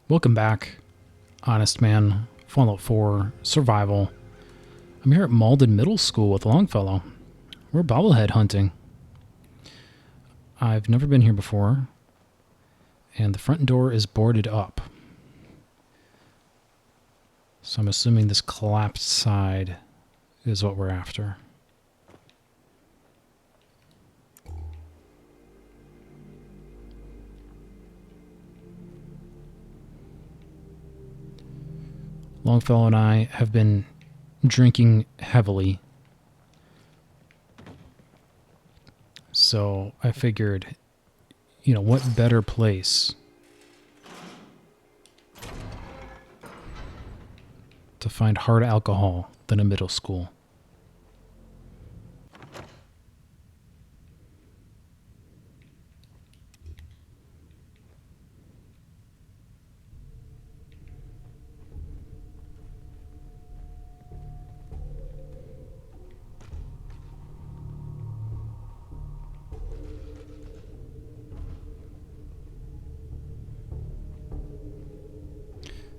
Welcome back, Honestman, Fallout 4, Survival. I'm here at Malden Middle School with Longfellow. We're bobblehead hunting. I've never been here before, and the front door is boarded up. So I'm assuming this collapsed side is what we're after. Longfellow and I have been drinking heavily. So I figured, what better place to find hard alcohol than a middle school.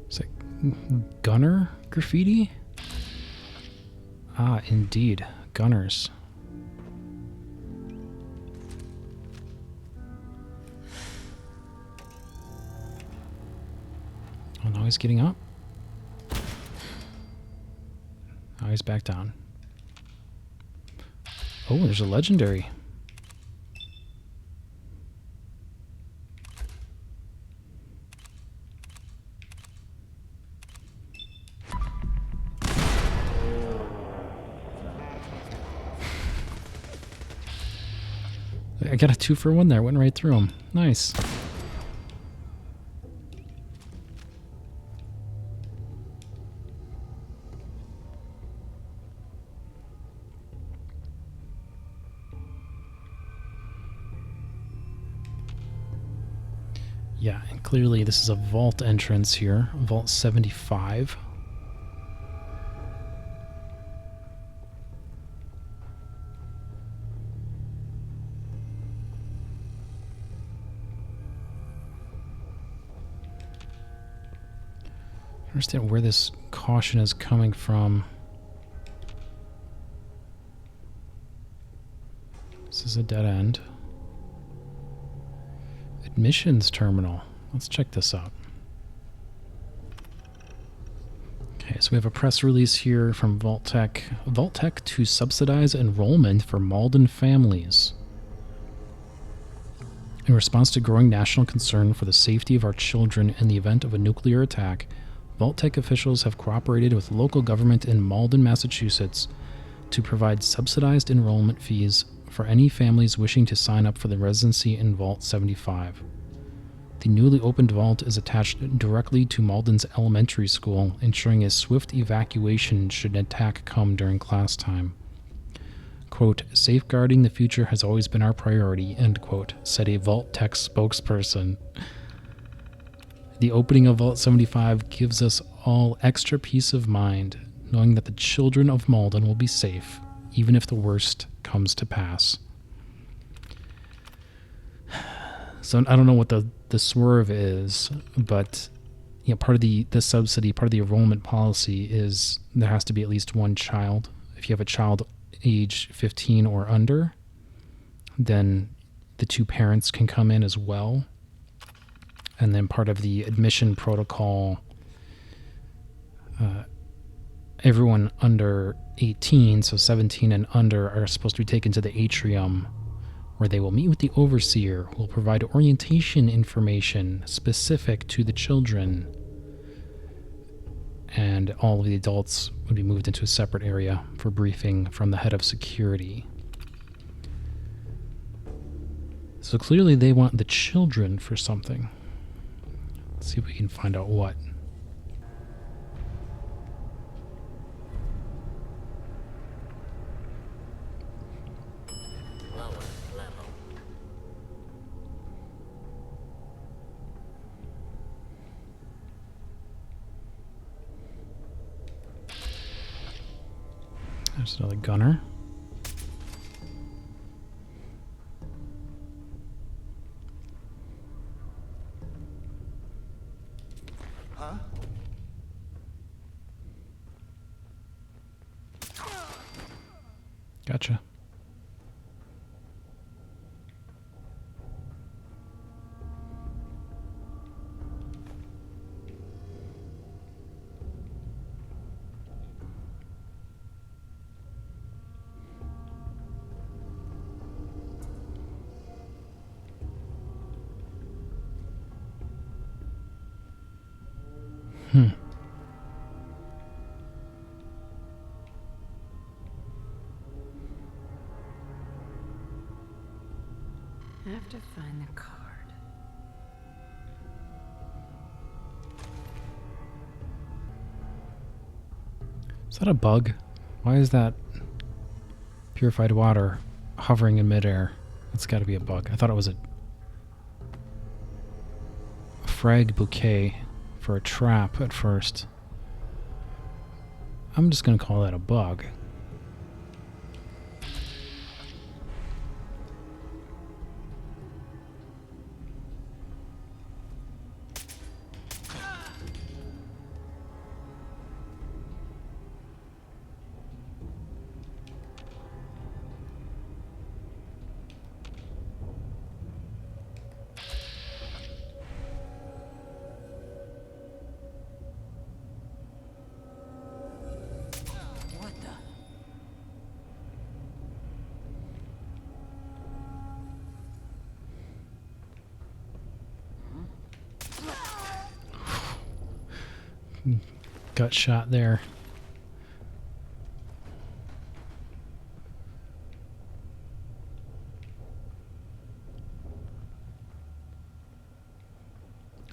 Is it gunner graffiti? Ah, indeed. Gunners. Oh, now he's getting up. Now he's back down. Oh, there's a legendary. I got a 2-for-1 there. Went right through him. Nice. Yeah, and clearly this is a vault entrance here. Vault 75. I understand where this caution is coming from. This is a dead end. Admissions terminal. Let's check this out. Okay, so we have a press release here from Vault-Tec. Vault-Tec to subsidize enrollment for Malden families. In response to growing national concern for the safety of our children in the event of a nuclear attack, Vault-Tec officials have cooperated with local government in Malden, Massachusetts to provide subsidized enrollment fees for any families wishing to sign up for the residency in Vault 75. The newly opened vault is attached directly to Malden's elementary school, ensuring a swift evacuation should an attack come during class time. Quote, safeguarding the future has always been our priority, end quote, said a Vault-Tec spokesperson. The opening of Vault 75 gives us all extra peace of mind, knowing that the children of Malden will be safe, even if the worst comes to pass. So I don't know what the swerve is, but part of the subsidy, part of the enrollment policy is there has to be at least one child. If you have a child age 15 or under, then the two parents can come in as well. And then part of the admission protocol, everyone under 18, so 17 and under, are supposed to be taken to the atrium where they will meet with the overseer, who will provide orientation information specific to the children. And all of the adults would be moved into a separate area for briefing from the head of security. So clearly they want the children for something. Let's see if we can find out what. There's another gunner. Huh? Gotcha. Hmm. I have to find the card. Is that a bug? Why is that purified water hovering in midair? It's got to be a bug. I thought it was a frag bouquet for a trap at first. I'm just going to call that a bug. What the? Gut shot there.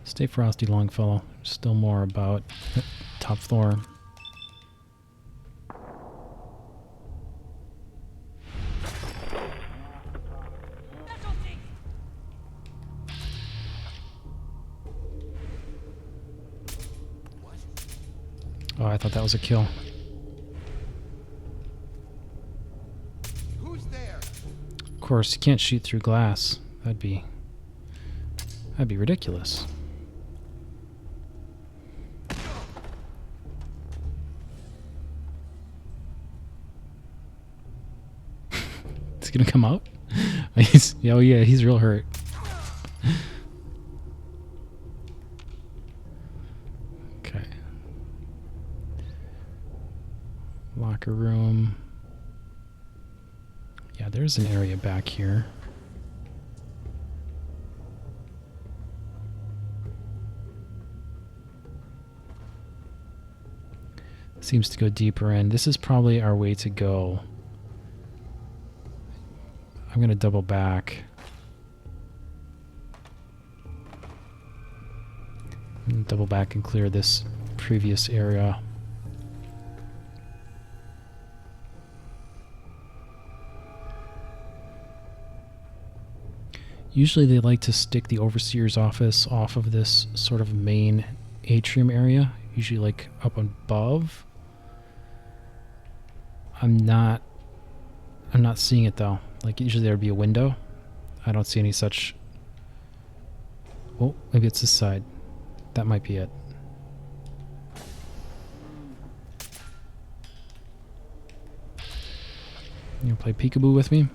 Stay frosty, Longfellow. Still more about top floor. Oh, I thought that was a kill. Who's there? Of course, you can't shoot through glass. That'd be ridiculous. Is he gonna come out? Oh yeah, he's real hurt. Okay. Locker room. Yeah, there's an area back here. Seems to go deeper in. This is probably our way to go. I'm going to double back. And double back and clear this previous area. Usually they like to stick the overseer's office off of this sort of main atrium area, usually like up above. I'm not seeing it though. Like usually there would be a window. I don't see any such. Oh, maybe it's this side. That might be it. You play peekaboo with me?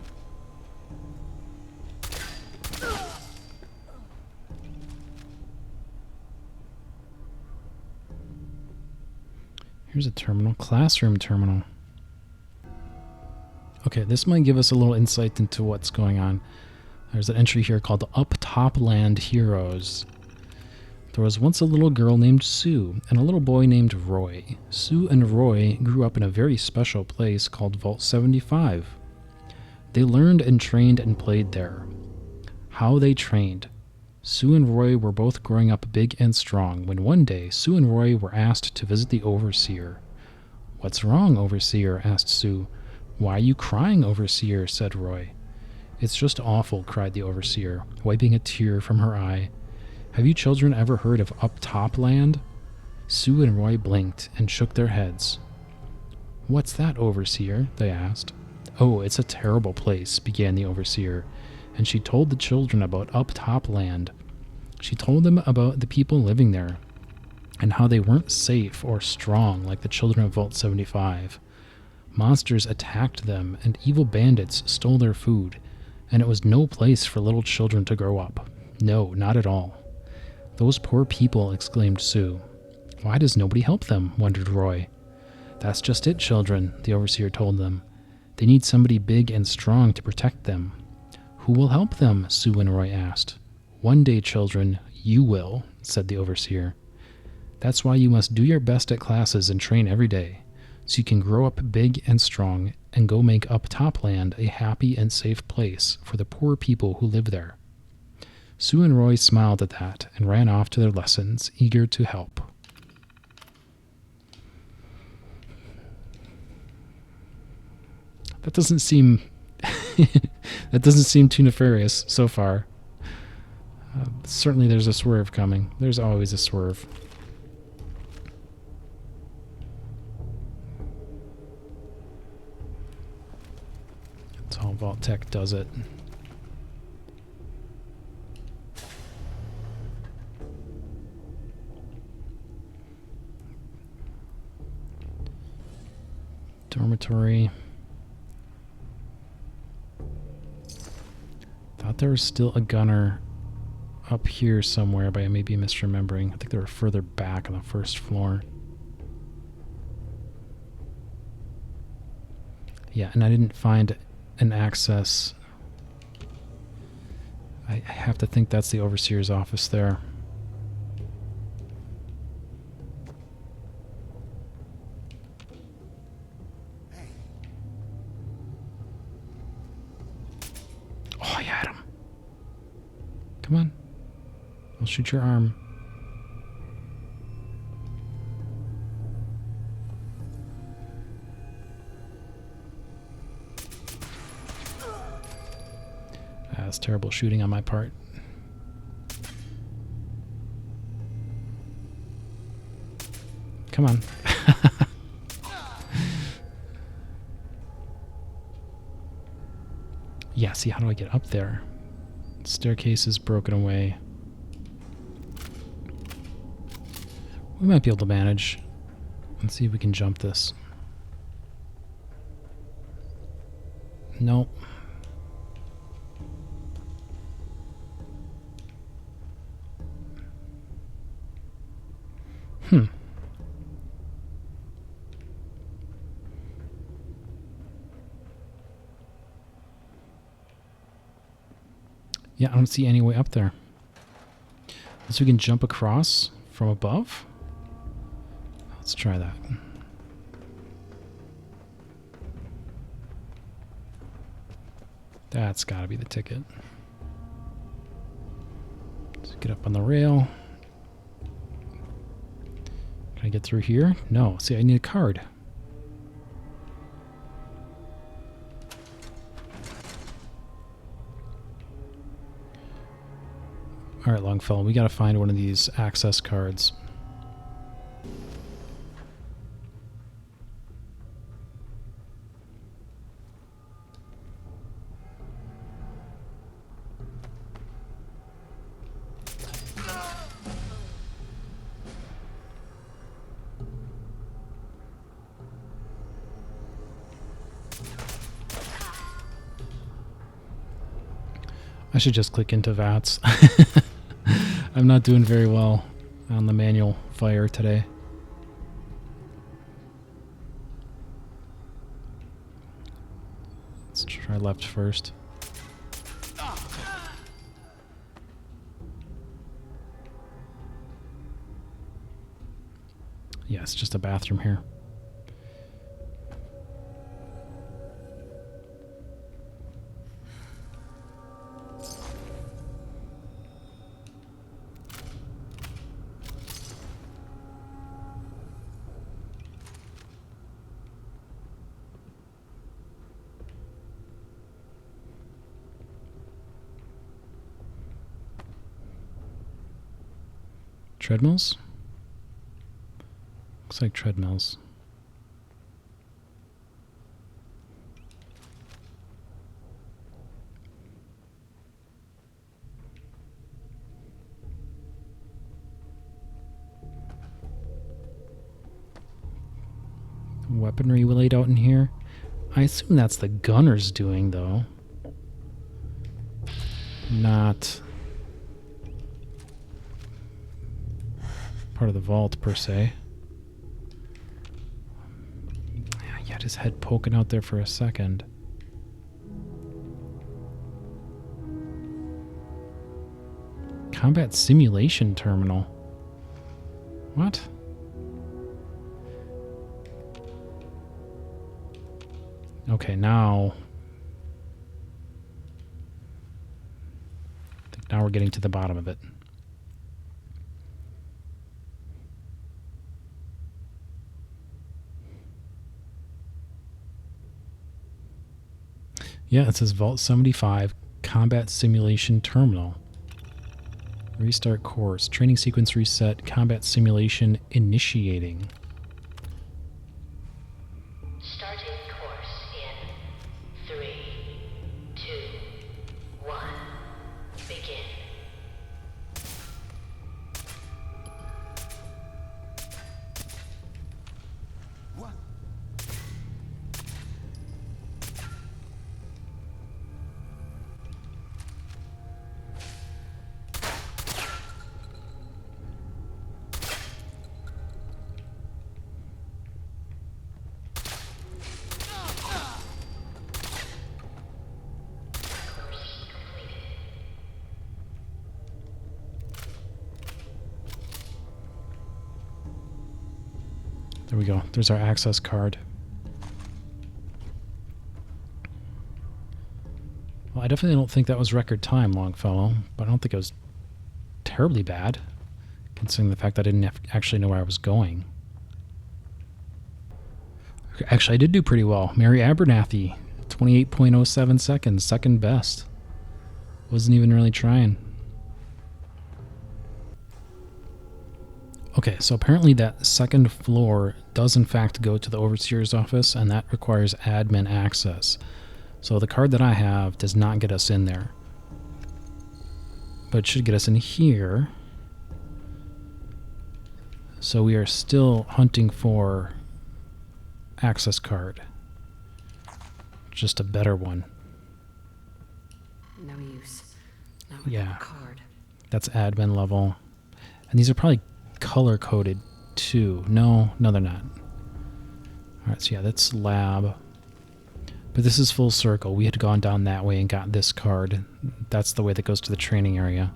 Here's a terminal. Classroom terminal. Okay, this might give us a little insight into what's going on. There's an entry here called Up Top Land Heroes. There was once a little girl named Sue and a little boy named Roy. Sue and Roy grew up in a very special place called Vault 75. They learned and trained and played there. How they trained. Sue and Roy were both growing up big and strong when one day Sue and Roy were asked to visit the Overseer. "What's wrong, Overseer?" asked Sue. "Why are you crying, Overseer?" said Roy. "It's just awful," cried the Overseer, wiping a tear from her eye. "Have you children ever heard of Up Top Land?" Sue and Roy blinked and shook their heads. "What's that, Overseer?" they asked. "Oh, it's a terrible place," began the Overseer, and she told the children about Up Top Land. She told them about the people living there. and how they weren't safe or strong like the children of Vault 75. Monsters attacked them, and evil bandits stole their food, and it was no place for little children to grow up. No, not at all. Those poor people, exclaimed Sue. Why does nobody help them? Wondered Roy. That's just it, children, the overseer told them. They need somebody big and strong to protect them. Who will help them? Sue and Roy asked. One day, children, you will, said the overseer. That's why you must do your best at classes and train every day, so you can grow up big and strong and go make up Topland a happy and safe place for the poor people who live there. Sue and Roy smiled at that and ran off to their lessons, eager to help. That doesn't seem too nefarious so far. Certainly there's a swerve coming. There's always a swerve. That's how Vault Tech does it. Dormitory. Thought there was still a gunner up here somewhere, but I may be misremembering. I think they were further back on the first floor. Yeah, and I didn't find an access. I have to think that's the overseer's office there. Oh, I had him. Come on. I'll shoot your arm. That's terrible shooting on my part. Come on. Yeah, see, how do I get up there? Staircase is broken away. We might be able to manage. Let's see if we can jump this. Nope. Yeah, I don't see any way up there. Unless we can jump across from above. Let's try that. That's gotta be the ticket. Let's get up on the rail. Can I get through here? No. See, I need a card. Alright, Longfellow, we gotta find one of these access cards. I should just click into VATS. I'm not doing very well on the manual fire today. Let's try left first. Yeah, it's just a bathroom here. Treadmills? Looks like treadmills. weaponry we laid out in here. I assume that's the gunner's doing, though. Not part of the vault, per se. Yeah, he had his head poking out there for a second. Combat simulation terminal. What? Okay, now... I think now we're getting to the bottom of it. Yeah, it says Vault 75 Combat Simulation Terminal. Restart course. Training sequence reset. Combat simulation initiating. Starting course in 3, 2, 1. Begin. What? Course completed. There we go. There's our access card. Well, I definitely don't think that was record time, Longfellow, but I don't think it was terribly bad, considering the fact that I didn't actually know where I was going. Okay, actually, I did do pretty well. Mary Abernathy, 28.07 seconds, second best. Wasn't even really trying. Okay, so apparently that second floor does in fact go to the overseer's office, and that requires admin access. So the card that I have does not get us in there. But it should get us in here. So we are still hunting for access card. Just a better one. No use. Not without Yeah. a card. That's admin level. And these are probably color coded too. No, they're not. Alright, so yeah, that's lab. But this is full circle. We had gone down that way and got this card. That's the way that goes to the training area.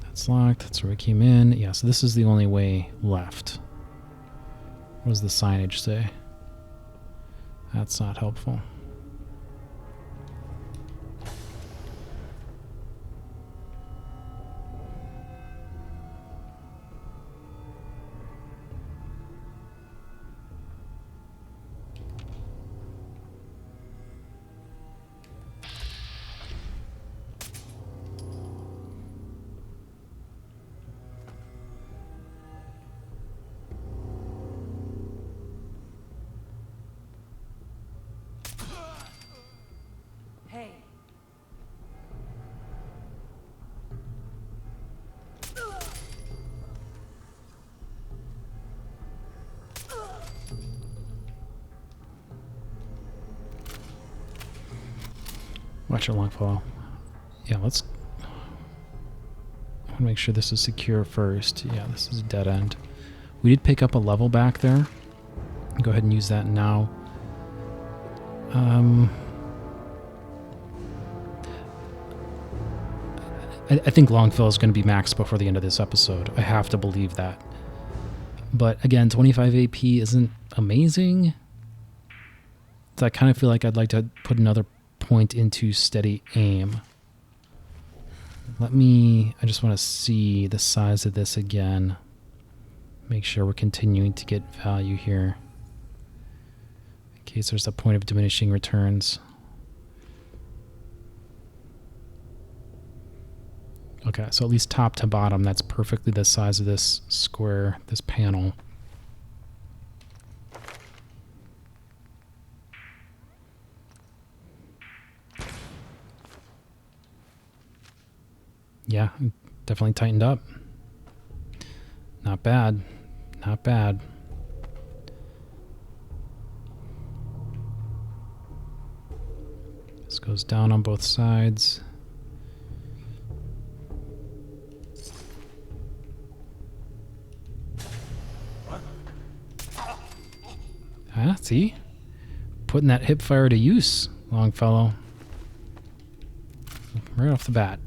That's locked. That's where we came in. Yeah, so this is the only way left. What does the signage say? That's not helpful. Hey. Watch your Longfellow. Yeah, let's... I want to make sure this is secure first. Yeah, this is a dead end. We did pick up a level back there. Go ahead and use that now. I think Longfellow is going to be maxed before the end of this episode. I have to believe that. But again, 25 AP isn't amazing. So I kind of feel like I'd like to put another point into steady aim. I just want to see the size of this again. Make sure we're continuing to get value here. In case there's a point of diminishing returns. Okay, so at least top to bottom, that's perfectly the size of this square, this panel. Yeah, definitely tightened up. Not bad. Not bad. This goes down on both sides. Ah, see? Putting that hip fire to use, Longfellow. Right off the bat.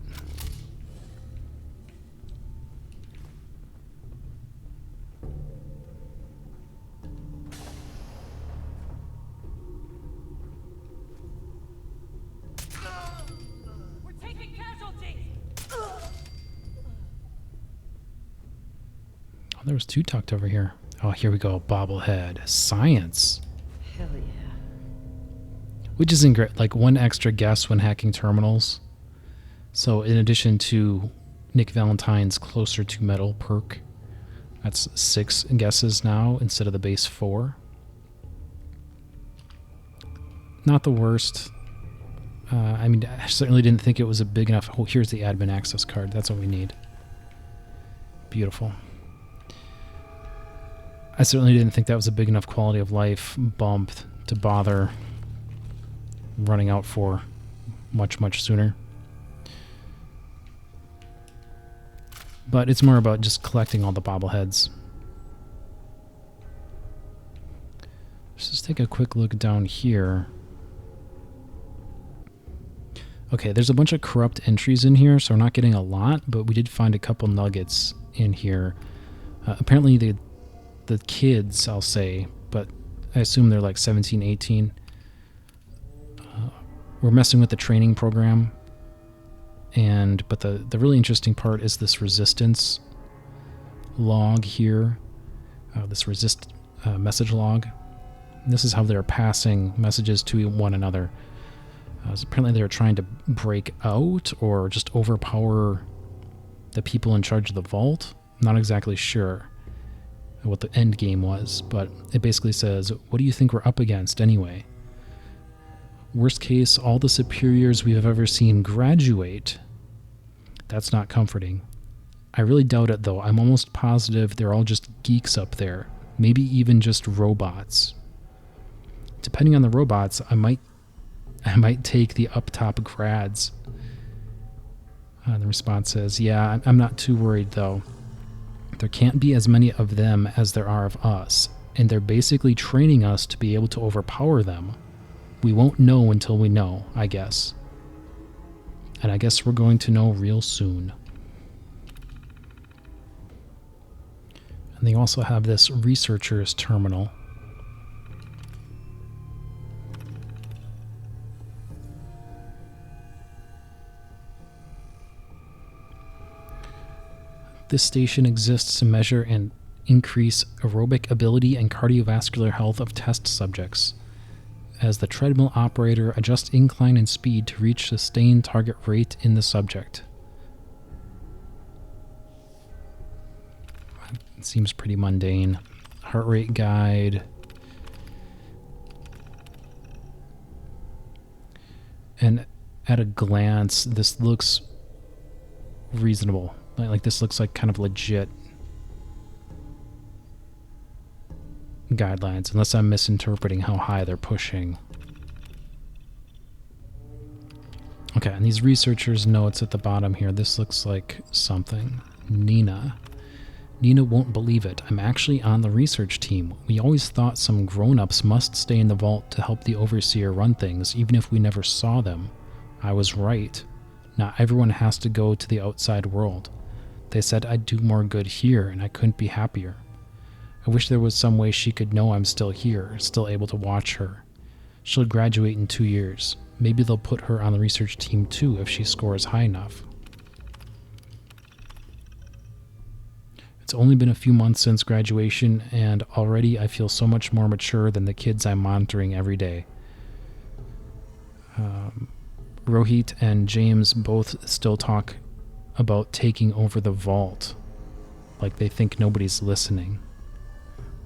We're taking casualties. Oh, there was two tucked over here. Oh, here we go. Bobblehead. Science. Hell yeah. Which isn't great. Like one extra guess when hacking terminals. So in addition to Nick Valentine's Closer to Metal perk, that's 6 guesses now instead of the base 4. Not the worst. I mean, I certainly didn't think it was a big enough... Oh, here's the admin access card. That's what we need. Beautiful. I certainly didn't think that was a big enough quality of life bump to bother running out for much, much sooner. But it's more about just collecting all the bobbleheads. Let's just take a quick look down here. Okay, there's a bunch of corrupt entries in here, so we're not getting a lot, but we did find a couple nuggets in here. Apparently the kids, I'll say, but I assume they're like 17, 18. We're messing with the training program. But the really interesting part is this resistance log here. This message log. And this is how they're passing messages to one another. So apparently they were trying to break out or just overpower the people in charge of the vault. I'm not exactly sure what the end game was, but it basically says, what do you think we're up against anyway? Worst case, all the superiors we have ever seen graduate. That's not comforting. I really doubt it, though. I'm almost positive they're all just geeks up there. Maybe even just robots. Depending on the robots, I might take the up top grads. The response says, yeah, I'm not too worried, though. There can't be as many of them as there are of us, and they're basically training us to be able to overpower them. We won't know until we know, I guess. And I guess we're going to know real soon. And they also have this researcher's terminal. This station exists to measure and increase aerobic ability and cardiovascular health of test subjects. As the treadmill operator adjusts incline and speed to reach sustained target rate in the subject. It seems pretty mundane. Heart rate guide. And at a glance, this looks reasonable. Like this looks like kind of legit guidelines, unless I'm misinterpreting how high they're pushing. Okay, and these researchers' notes at the bottom here, this looks like something. Nina. Nina won't believe it. I'm actually on the research team. We always thought some grown-ups must stay in the vault to help the overseer run things, even if we never saw them. I was right. Not everyone has to go to the outside world. They said I'd do more good here, and I couldn't be happier. I wish there was some way she could know I'm still here, still able to watch her. She'll graduate in 2 years. Maybe they'll put her on the research team too if she scores high enough. It's only been a few months since graduation, and already I feel so much more mature than the kids I'm monitoring every day. Rohit and James both still talk about taking over the vault, like they think nobody's listening.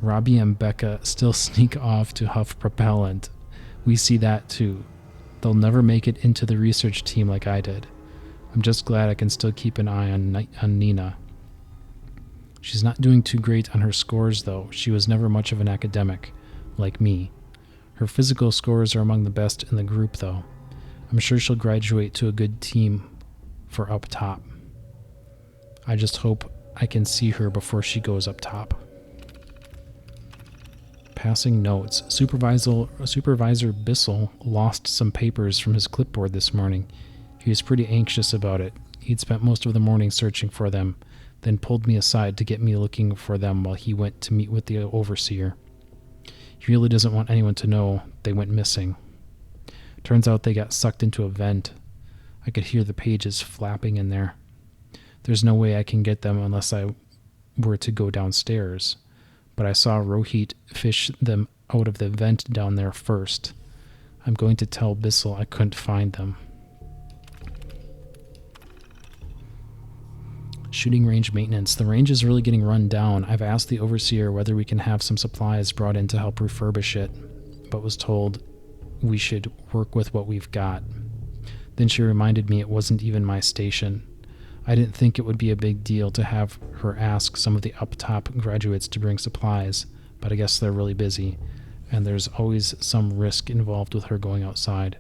Robbie and Becca still sneak off to huff propellant. We see that too. They'll never make it into the research team like I did. I'm just glad I can still keep an eye on Nina. She's not doing too great on her scores, though. She was never much of an academic, like me. Her physical scores are among the best in the group, though. I'm sure she'll graduate to a good team for up top. I just hope I can see her before she goes up top. Passing notes. Supervisor Bissell lost some papers from his clipboard this morning. He was pretty anxious about it. He'd spent most of the morning searching for them, then pulled me aside to get me looking for them while he went to meet with the overseer. He really doesn't want anyone to know they went missing. Turns out they got sucked into a vent. I could hear the pages flapping in there. There's no way I can get them unless I were to go downstairs. But I saw Rohit fish them out of the vent down there first. I'm going to tell Bissell I couldn't find them. Shooting range maintenance. The range is really getting run down. I've asked the overseer whether we can have some supplies brought in to help refurbish it, but was told we should work with what we've got. Then she reminded me it wasn't even my station. I didn't think it would be a big deal to have her ask some of the up-top graduates to bring supplies, but I guess they're really busy, and there's always some risk involved with her going outside.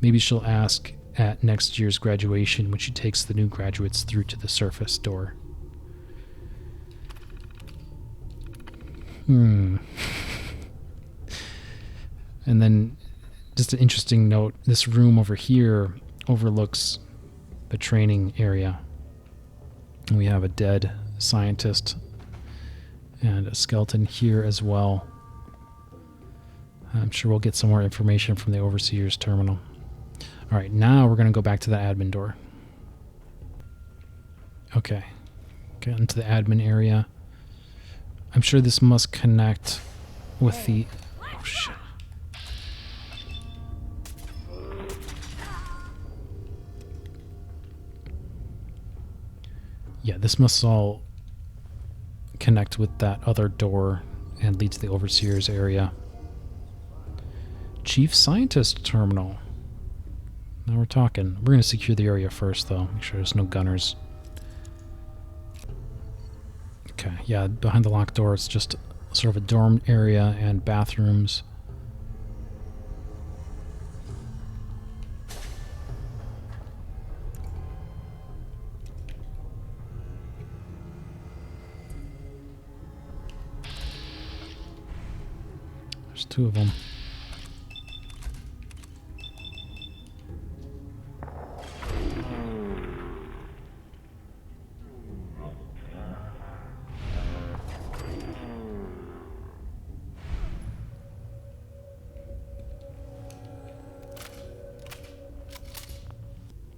Maybe she'll ask at next year's graduation when she takes the new graduates through to the surface door. And then, just an interesting note, this room over here overlooks the training area. We have a dead scientist and a skeleton here as well. I'm sure we'll get some more information from the overseer's terminal. Alright, now we're going to go back to the admin door. Okay. Get into the admin area. I'm sure this must connect with the... Oh, shit. Yeah, this must all connect with that other door and lead to the overseer's area. Chief Scientist Terminal. Now we're talking. We're going to secure the area first, though. Make sure there's no gunners. Okay, yeah, behind the locked door, it's just sort of a dorm area and bathrooms. There's two of them.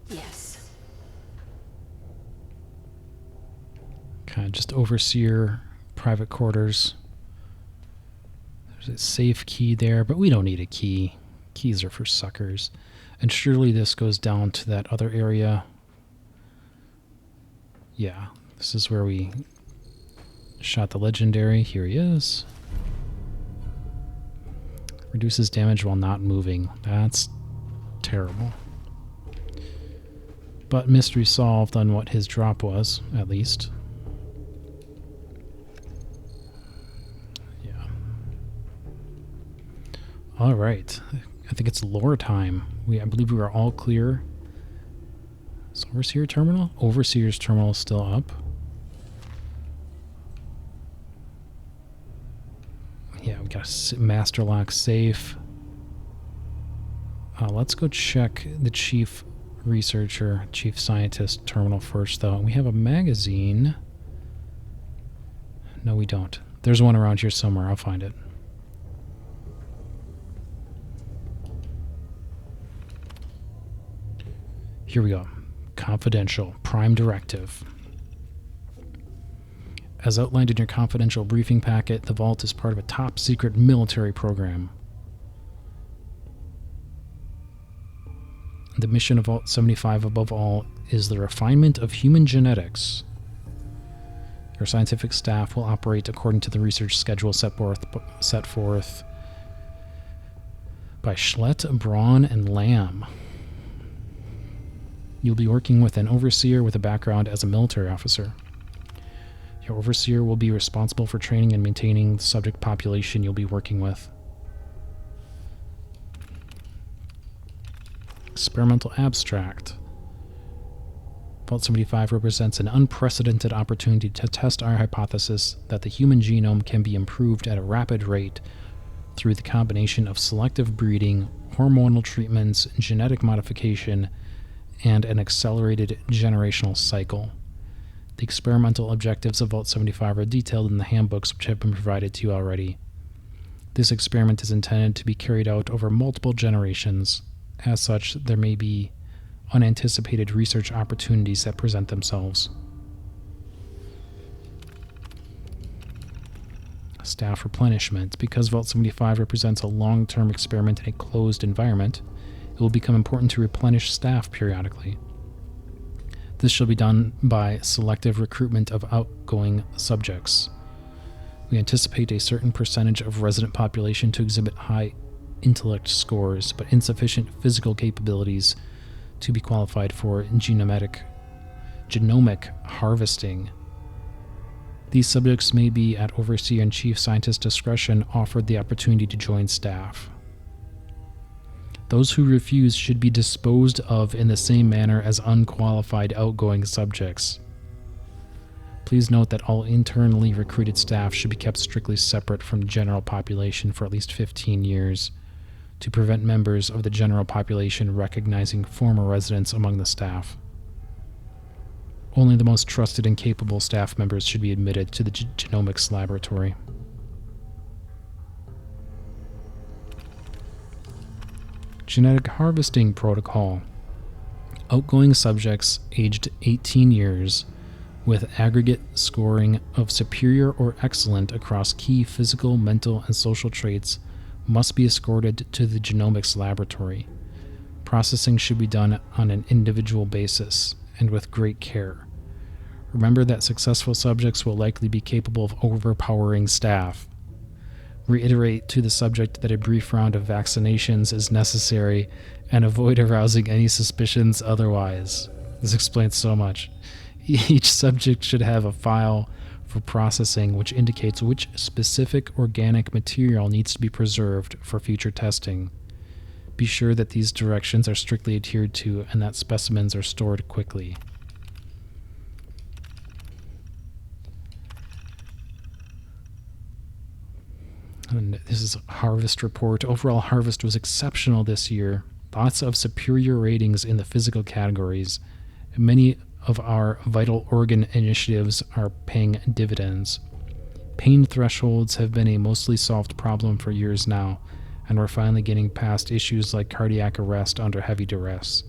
Yes. Kind of just overseer private quarters. There's a safe key there, but we don't need a key. Keys are for suckers. And surely this goes down to that other area. Yeah, this is where we shot the legendary. Here he is. Reduces damage while not moving. That's terrible. But mystery solved on what his drop was, at least. All right, I think it's lore time. I believe we are all clear. Is Overseer Terminal? Overseer's Terminal is still up. Yeah, we got a master lock safe. Let's go check the chief researcher, chief scientist terminal first, though. We have a magazine. No, we don't. There's one around here somewhere. I'll find it. Here we go. Confidential. Prime Directive. As outlined in your confidential briefing packet, the Vault is part of a top-secret military program. The mission of Vault 75, above all, is the refinement of human genetics. Your scientific staff will operate according to the research schedule set forth by Schlett, Braun, and Lamb. You'll be working with an overseer with a background as a military officer. Your overseer will be responsible for training and maintaining the subject population you'll be working with. Experimental abstract. Vault 75 represents an unprecedented opportunity to test our hypothesis that the human genome can be improved at a rapid rate through the combination of selective breeding, hormonal treatments, genetic modification, and an accelerated generational cycle. The experimental objectives of Vault 75 are detailed in the handbooks which have been provided to you already. This experiment is intended to be carried out over multiple generations. As such, there may be unanticipated research opportunities that present themselves. Staff replenishment. Because Vault 75 represents a long-term experiment in a closed environment, it will become important to replenish staff periodically. This shall be done by selective recruitment of outgoing subjects. We anticipate a certain percentage of resident population to exhibit high intellect scores, but insufficient physical capabilities to be qualified for genomic harvesting. These subjects may be, at overseer and chief scientist discretion, offered the opportunity to join staff. Those who refuse should be disposed of in the same manner as unqualified outgoing subjects. Please note that all internally recruited staff should be kept strictly separate from the general population for at least 15 years, to prevent members of the general population recognizing former residents among the staff. Only the most trusted and capable staff members should be admitted to the genomics laboratory. Genetic harvesting protocol. Outgoing subjects aged 18 years with aggregate scoring of superior or excellent across key physical, mental, and social traits must be escorted to the genomics laboratory. Processing should be done on an individual basis and with great care. Remember that successful subjects will likely be capable of overpowering staff. Reiterate to the subject that a brief round of vaccinations is necessary and avoid arousing any suspicions otherwise. This explains so much. Each subject should have a file for processing which indicates which specific organic material needs to be preserved for future testing. Be sure that these directions are strictly adhered to and that specimens are stored quickly. And this is a harvest report. Overall harvest was exceptional this year. Lots of superior ratings in the physical categories. Many of our vital organ initiatives are paying dividends. Pain thresholds have been a mostly solved problem for years now, and we're finally getting past issues like cardiac arrest under heavy duress.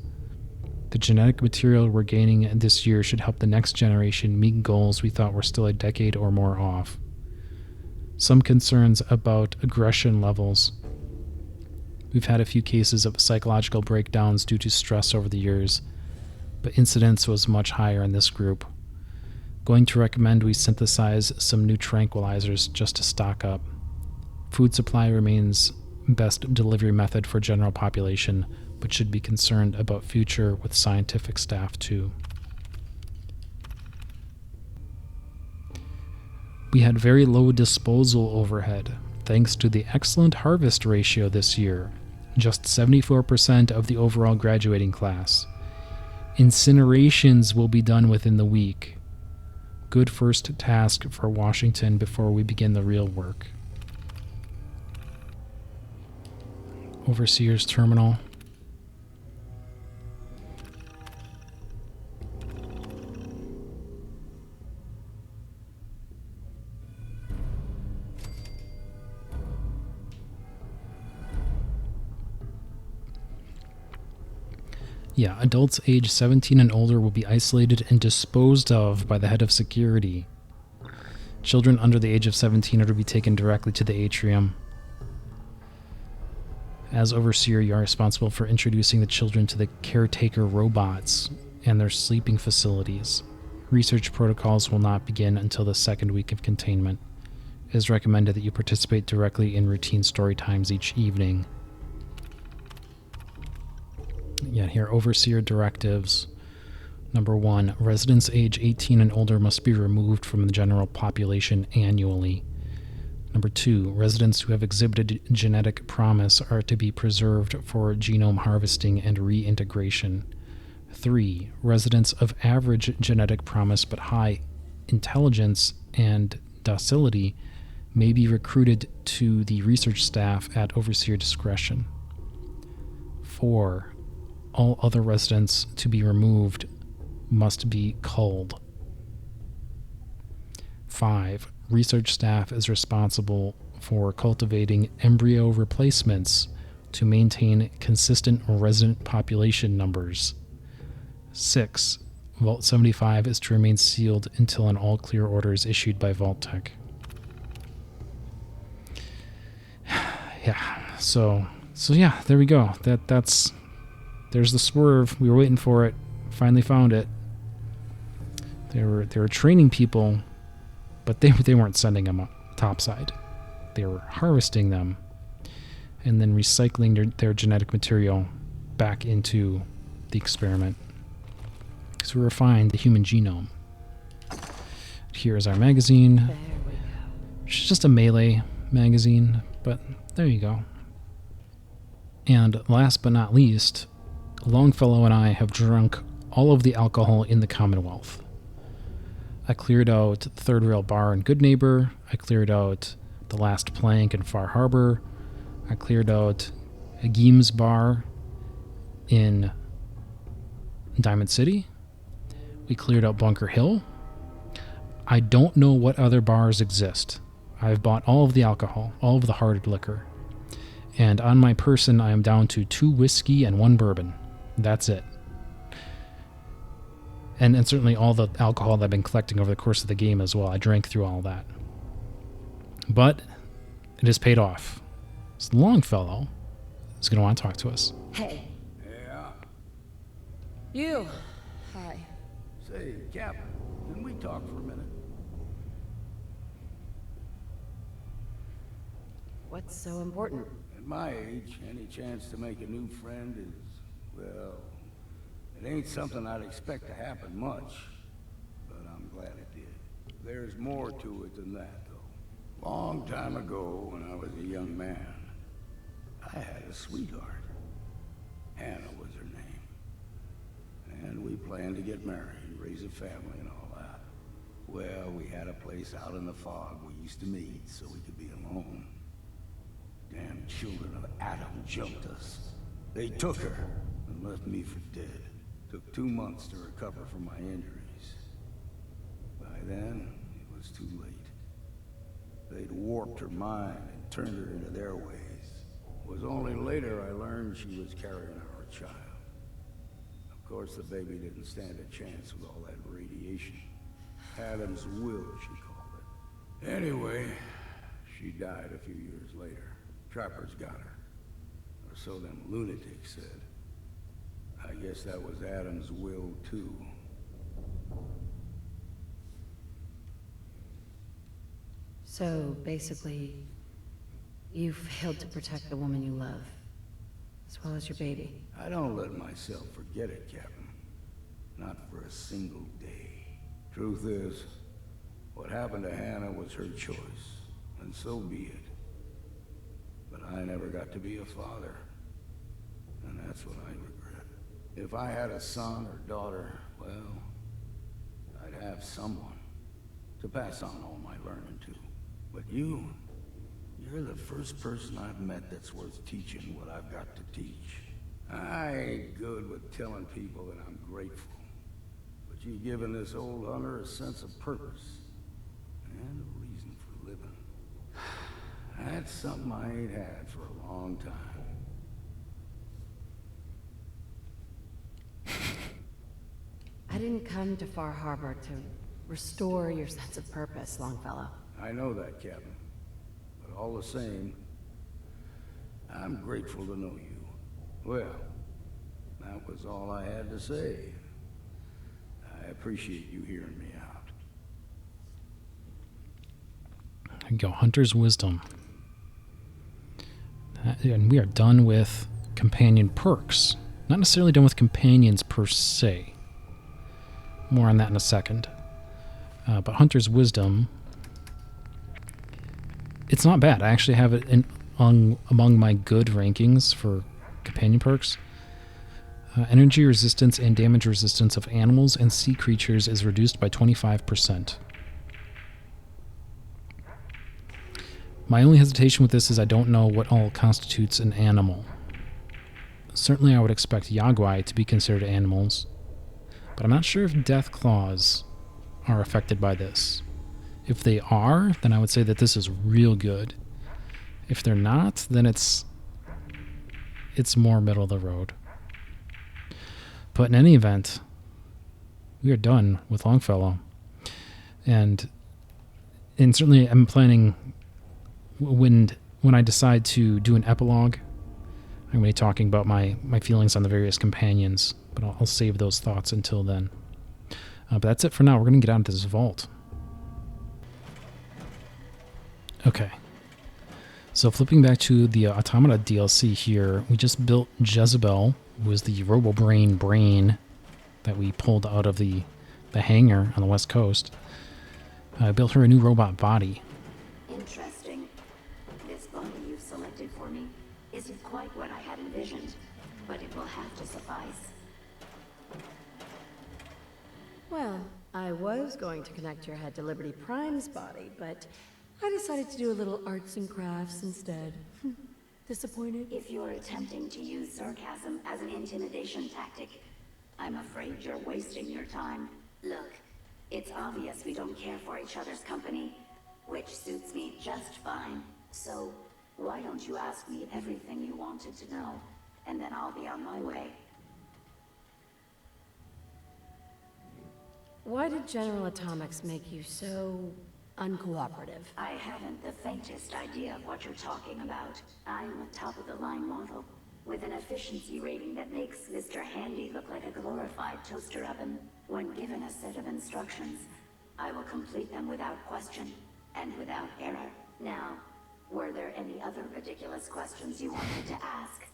The genetic material we're gaining this year should help the next generation meet goals we thought were still a decade or more off. Some concerns about aggression levels. We've had a few cases of psychological breakdowns due to stress over the years, but incidence was much higher in this group. Going to recommend we synthesize some new tranquilizers just to stock up. Food supply remains best delivery method for general population, but should be concerned about future with scientific staff too. We had very low disposal overhead, thanks to the excellent harvest ratio this year, just 74% of the overall graduating class. Incinerations will be done within the week. Good first task for Washington before we begin the real work. Overseer's Terminal. Yeah, adults age 17 and older will be isolated and disposed of by the head of security. Children under the age of 17 are to be taken directly to the atrium. As overseer, you are responsible for introducing the children to the caretaker robots and their sleeping facilities. Research protocols will not begin until the second week of containment. It is recommended that you participate directly in routine story times each evening. Yeah, here, overseer directives. Number 1, residents age 18 and older must be removed from the general population annually. Number 2, residents who have exhibited genetic promise are to be preserved for genome harvesting and reintegration. 3, residents of average genetic promise but high intelligence and docility may be recruited to the research staff at overseer discretion. 4, all other residents to be removed must be culled. 5, research staff is responsible for cultivating embryo replacements to maintain consistent resident population numbers. 6, Vault 75 is to remain sealed until an all-clear order is issued by Vault-Tec. Yeah, so yeah, there we go. There's the swerve. We were waiting for it. Finally found it. They were training people, but they weren't sending them up topside. They were harvesting them and then recycling their genetic material back into the experiment to refine the human genome. Here is our magazine. There we go. It's just a melee magazine, but there you go. And last but not least, Longfellow and I have drunk all of the alcohol in the Commonwealth. I cleared out Third Rail Bar in Good Neighbor. I cleared out The Last Plank in Far Harbor. I cleared out Ageem's Bar in Diamond City. We cleared out Bunker Hill. I don't know what other bars exist. I've bought all of the alcohol, all of the hard liquor. And on my person, I am down to 2 whiskey and 1 bourbon. That's it. And certainly all the alcohol that I've been collecting over the course of the game as well. I drank through all that. But it has paid off. So Longfellow is going to want to talk to us. Hey. Yeah. You. Hi. Say, Captain, can we talk for a minute? What's so important? At my age, any chance to make a new friend is, well, it ain't something I'd expect to happen much, but I'm glad it did. There's more to it than that, though. Long time ago, when I was a young man, I had a sweetheart. Hannah was her name. And we planned to get married, raise a family and all that. Well, we had a place out in the fog we used to meet so we could be alone. Damn children of Adam jumped us. They took her and left me for dead. Took 2 months to recover from my injuries. By then, it was too late. They'd warped her mind and turned her into their ways. It was only later I learned she was carrying our child. Of course, the baby didn't stand a chance with all that radiation. Adam's will, she called it. Anyway, she died a few years later. Trappers got her. Or so them lunatics said. I guess that was Adam's will, too. So, basically, you failed to protect the woman you love, as well as your baby. I don't let myself forget it, Captain. Not for a single day. Truth is, what happened to Hannah was her choice, and so be it. But I never got to be a father, and that's what I regret. If I had a son or daughter, well, I'd have someone to pass on all my learning to. But you're the first person I've met that's worth teaching what I've got to teach. I ain't good with telling people that I'm grateful, but you've given this old hunter a sense of purpose and a reason for living. That's something I ain't had for a long time. I didn't come to Far Harbor to restore your sense of purpose, Longfellow. I know that, Captain. But all the same, I'm grateful to know you. Well, that was all I had to say. I appreciate you hearing me out. There you go, Hunter's Wisdom. And we are done with companion perks. Not necessarily done with companions per se. More on that in a second. But Hunter's Wisdom, it's not bad. I actually have it among my good rankings for companion perks. Energy resistance and damage resistance of animals and sea creatures is reduced by 25%. My only hesitation with this is I don't know what all constitutes an animal. Certainly I would expect Yaguai to be considered animals, but I'm not sure if death claws are affected by this. If they are, then I would say that this is real good. If they're not, then it's more middle of the road. But in any event, we are done with Longfellow. And certainly I'm planning, when I decide to do an epilogue, I'm going to be talking about my feelings on the various companions, but I'll save those thoughts until then. But that's it for now. We're going to get out of this vault. Okay. So flipping back to the Automata DLC here, we just built Jezebel, who was the Robo-Brain brain that we pulled out of the hangar on the west coast. I built her a new robot body. Interesting. This body you've selected for me isn't quite what I had envisioned, but it will have to suffice. Well, I was going to connect your head to Liberty Prime's body, but I decided to do a little arts and crafts instead. Disappointed? If you're attempting to use sarcasm as an intimidation tactic, I'm afraid you're wasting your time. Look, it's obvious we don't care for each other's company, which suits me just fine. So, why don't you ask me everything you wanted to know, and then I'll be on my way. Why did General Atomics make you so uncooperative? I haven't the faintest idea of what you're talking about. I'm a top-of-the-line model, with an efficiency rating that makes Mr. Handy look like a glorified toaster oven. When given a set of instructions, I will complete them without question, and without error. Now, were there any other ridiculous questions you wanted to ask?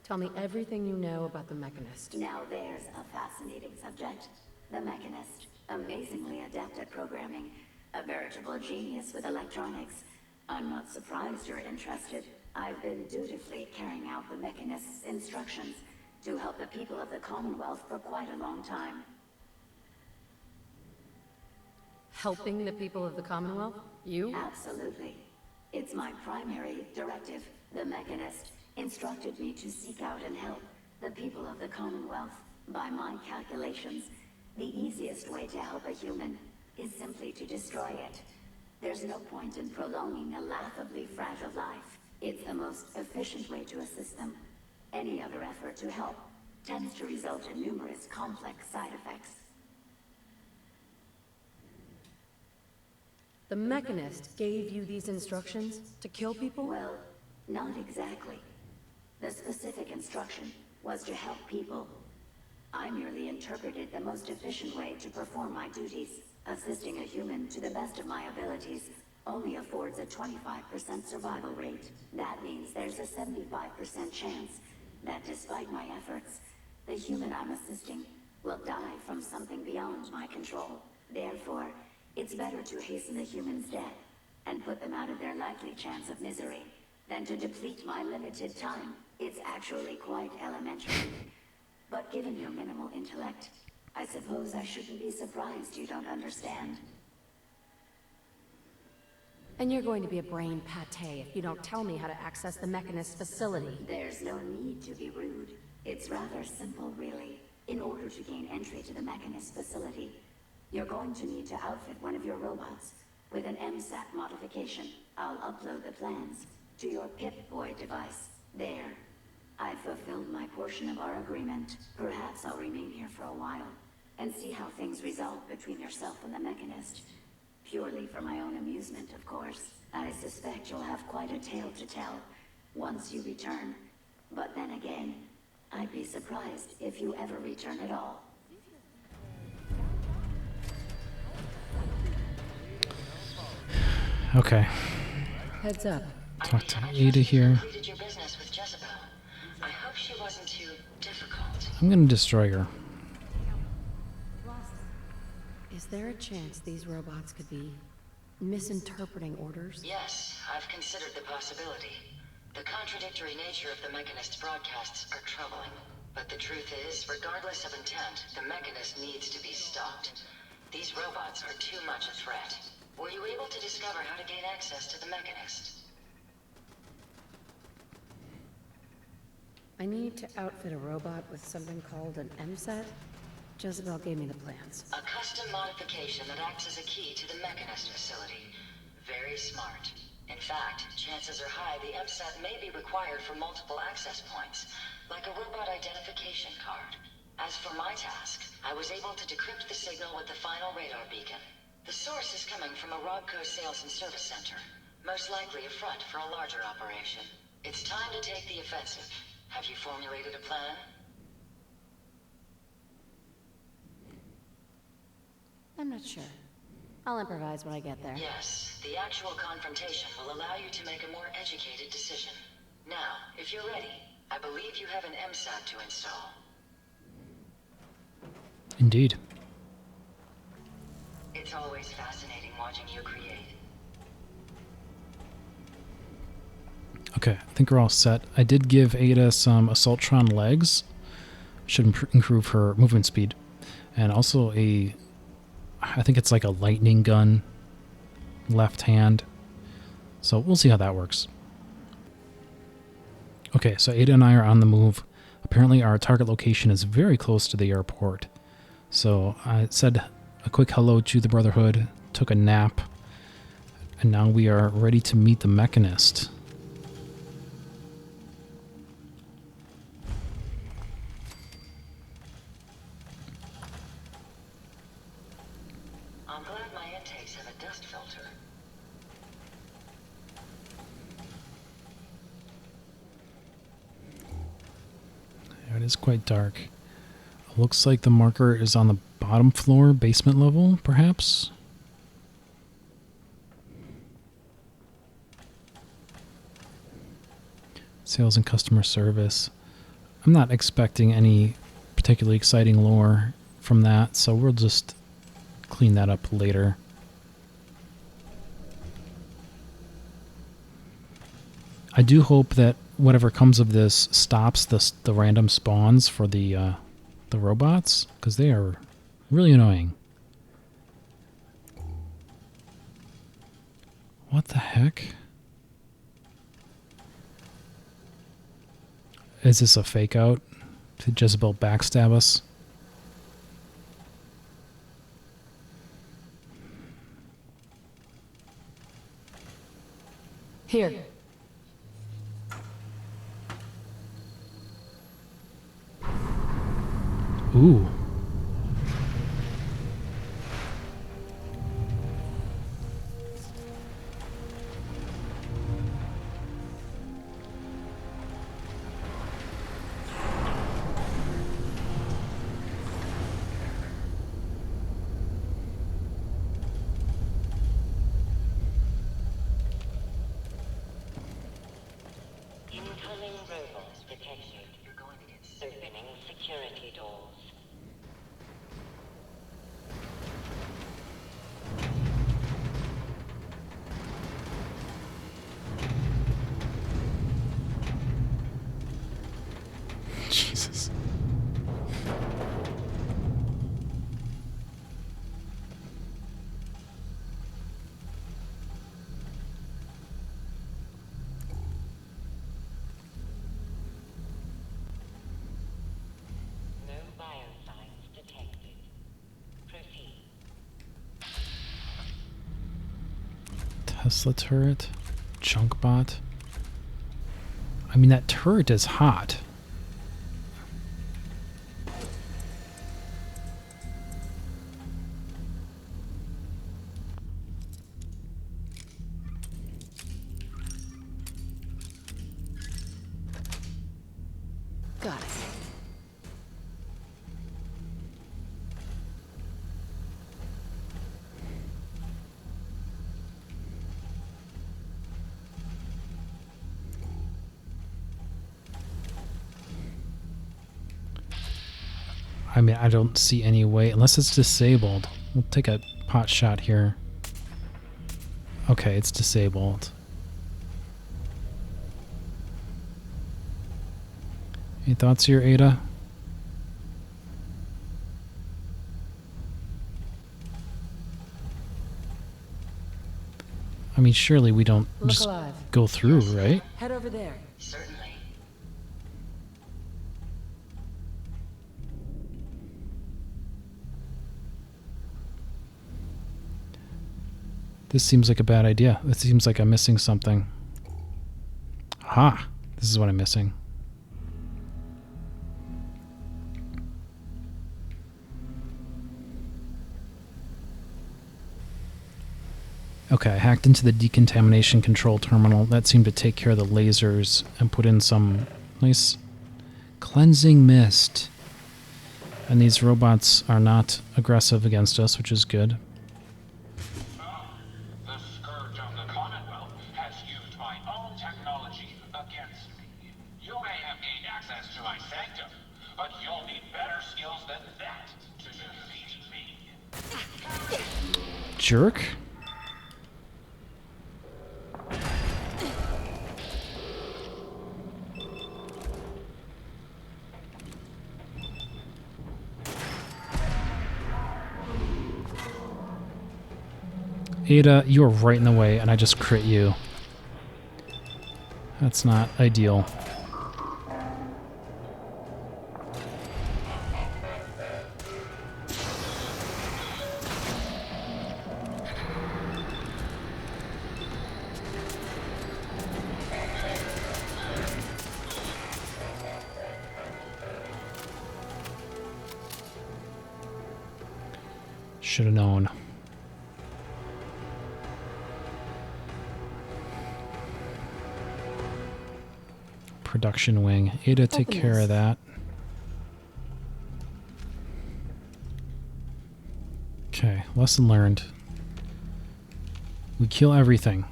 Tell me everything you know about the Mechanist. Now there's a fascinating subject. The Mechanist, amazingly adept at programming, a veritable genius with electronics. I'm not surprised you're interested. I've been dutifully carrying out the Mechanist's instructions to help the people of the Commonwealth for quite a long time. Helping the people of the Commonwealth? You? Absolutely. It's my primary directive. The Mechanist instructed me to seek out and help the people of the Commonwealth. By my calculations, the easiest way to help a human is simply to destroy it. There's no point in prolonging a laughably fragile life. It's the most efficient way to assist them. Any other effort to help tends to result in numerous complex side effects. The Mechanist gave you these instructions to kill people? Well, not exactly. The specific instruction was to help people. I merely interpreted the most efficient way to perform my duties. Assisting a human to the best of my abilities only affords a 25% survival rate. That means there's a 75% chance that despite my efforts, the human I'm assisting will die from something beyond my control. Therefore, it's better to hasten the human's death and put them out of their likely chance of misery than to deplete my limited time. It's actually quite elementary. But given your minimal intellect, I suppose I shouldn't be surprised you don't understand. And you're going to be a brain pate if you don't tell me how to access the Mechanist facility. There's no need to be rude. It's rather simple, really. In order to gain entry to the Mechanist facility, you're going to need to outfit one of your robots with an MSAT modification. I'll upload the plans to your Pip-Boy device. There. I've fulfilled my portion of our agreement. Perhaps I'll remain here for a while and see how things resolve between yourself and the Mechanist. Purely for my own amusement, of course. I suspect you'll have quite a tale to tell once you return. But then again, I'd be surprised if you ever return at all. Okay. Heads up. Talk to Ada here. Your business with Jezebel. I hope she wasn't too difficult. I'm going to destroy her. Is there a chance these robots could be misinterpreting orders? Yes, I've considered the possibility. The contradictory nature of the Mechanist's broadcasts are troubling. But the truth is, regardless of intent, the Mechanist needs to be stopped. These robots are too much a threat. Were you able to discover how to gain access to the Mechanist? I need to outfit a robot with something called an MSET. Jezebel gave me the plans. A custom modification that acts as a key to the Mechanist facility. Very smart. In fact, chances are high the MSAT may be required for multiple access points, like a robot identification card. As for my task, I was able to decrypt the signal with the final radar beacon. The source is coming from a Robco sales and service center, most likely a front for a larger operation. It's time to take the offensive. Have you formulated a plan? I'm not sure. I'll improvise when I get there. Yes, the actual confrontation will allow you to make a more educated decision. Now, if you're ready, I believe you have an MSAT to install. Indeed. It's always fascinating watching you create. Okay, I think we're all set. I did give Ada some Assaultron legs. Should improve her movement speed. And also I think it's like a lightning gun, left hand. So we'll see how that works. Okay, so Ada and I are on the move. Apparently our target location is very close to the airport. So I said a quick hello to the Brotherhood, took a nap, and now we are ready to meet the Mechanist. I'm glad my intakes have a dust filter. It is quite dark. It looks like the marker is on the bottom floor, basement level, perhaps? Sales and customer service. I'm not expecting any particularly exciting lore from that, so we'll just clean that up later. I do hope that whatever comes of this stops the random spawns for the robots, because they are really annoying. What the heck? Is this a fake out? Did Jezebel backstab us? Here. Ooh. Incoming robots detected. You're going to get opening security doors. Jesus. No biosigns detected. Proceed. Tesla turret? Chunk bot? I mean, that turret is hot. Got it. I mean, I don't see any way, unless it's disabled. We'll take a pot shot here. Okay, it's disabled. Any thoughts here, Ada? I mean, surely we don't Look just alive. go through, right? Head over there. Certainly. This seems like a bad idea. It seems like I'm missing something. Aha! This is what I'm missing. Okay, I hacked into the decontamination control terminal. That seemed to take care of the lasers and put in some nice cleansing mist. And these robots are not aggressive against us, which is good. The scourge of the Commonwealth has used my own technology against me. You may have gained access to my sanctum, but you'll need better skills than that to defeat me. Jerk. Ada, you were right in the way, and I just crit you. That's not ideal. Should have known. Production wing. Ada, take Open care this. of that. Okay, lesson learned. We kill everything.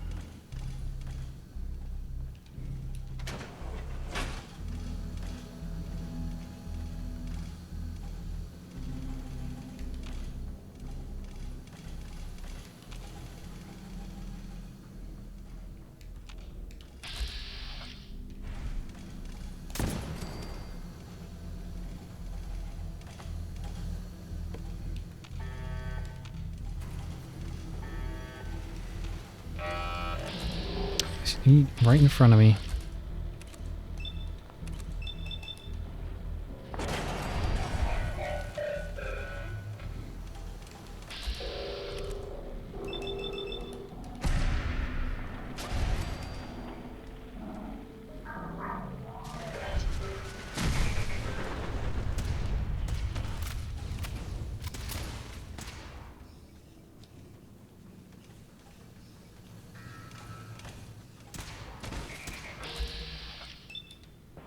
Right in front of me.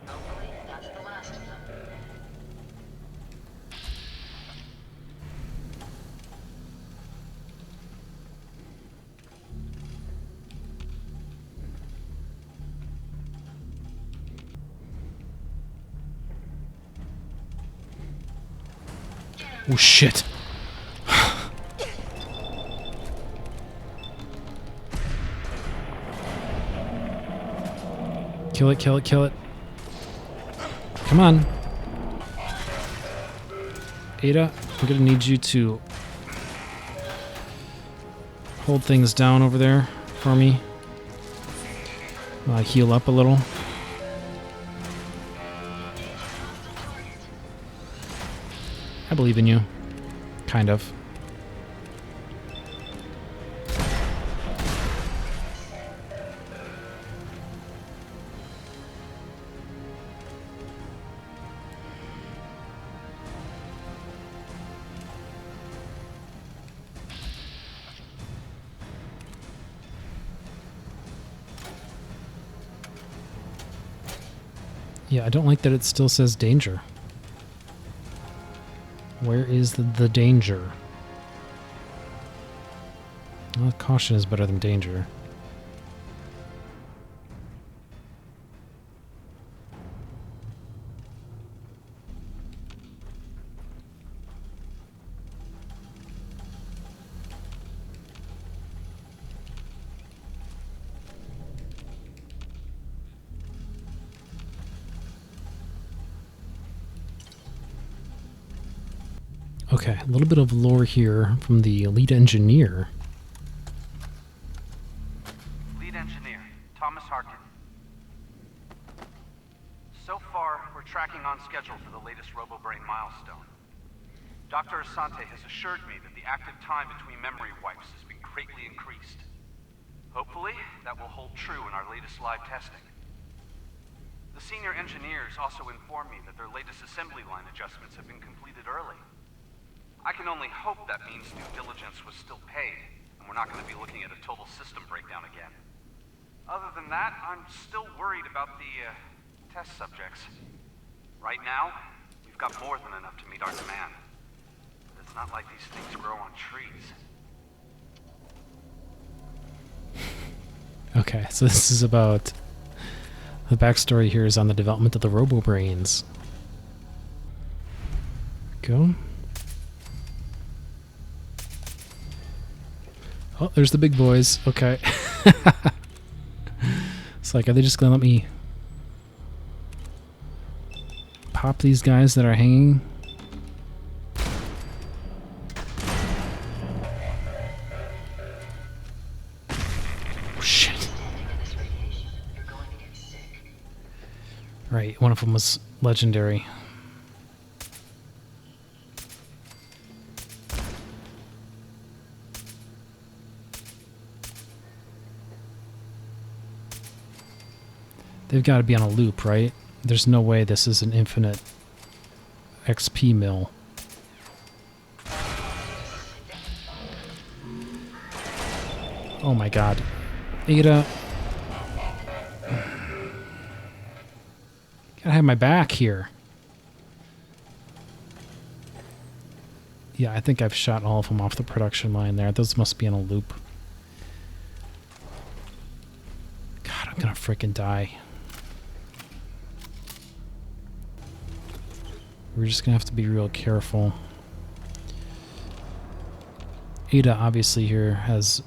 Hopefully, that's the last of them. Oh shit. Kill it, kill it, kill it. Come on. Ada, I'm gonna need you to hold things down over there for me. Heal up a little. I believe in you. Kind of. Yeah, I don't like that it still says danger. Where is the danger? Well, caution is better than danger. Okay, a little bit of lore here from the lead engineer. Lead engineer, Thomas Harkin. So far, we're tracking on schedule for the latest RoboBrain milestone. Dr. Asante has assured me that the active time between memory wipes has been greatly increased. Hopefully, that will hold true in our latest live testing. The senior engineers also informed me that their latest assembly line adjustments have been completed early. I can only hope that means due diligence was still paid, and we're not going to be looking at a total system breakdown again. Other than that, I'm still worried about the test subjects. Right now, we've got more than enough to meet our demand. But it's not like these things grow on trees. Okay, so this is about... The backstory here is on the development of the RoboBrains. Go. Oh, there's the big boys. Okay. It's like, are they just gonna let me pop these guys that are hanging? Oh, shit. Right, one of them was legendary. They've got to be on a loop, right? There's no way this is an infinite XP mill. Oh my god. Ada. Gotta have my back here. Yeah, I think I've shot all of them off the production line there. Those must be in a loop. God, I'm gonna freaking die. We're just gonna have to be real careful. Ada obviously here has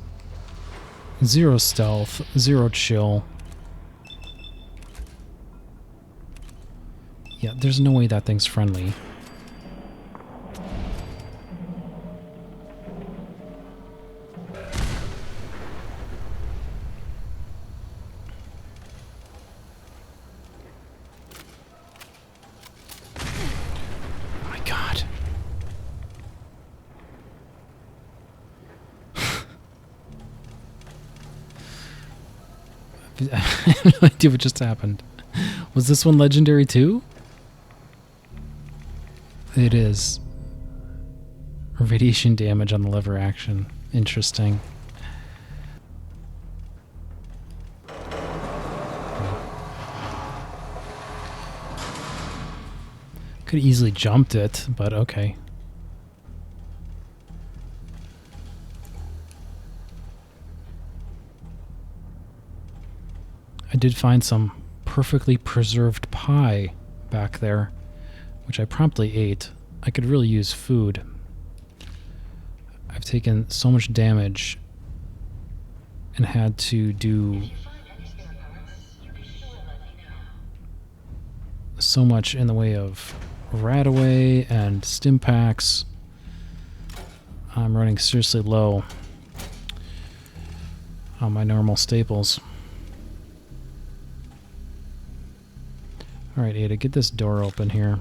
0 stealth, 0 chill. Yeah, there's no way that thing's friendly. Oh my god. I have no idea what just happened. Was this one legendary too? It is. Radiation damage on the lever action. Interesting. Could have easily jumped it, but okay. I did find some perfectly preserved pie back there, which I promptly ate. I could really use food. I've taken so much damage and had to do so much in the way of Radaway and stim packs. I'm running seriously low on my normal staples. Alright, Ada, get this door open here.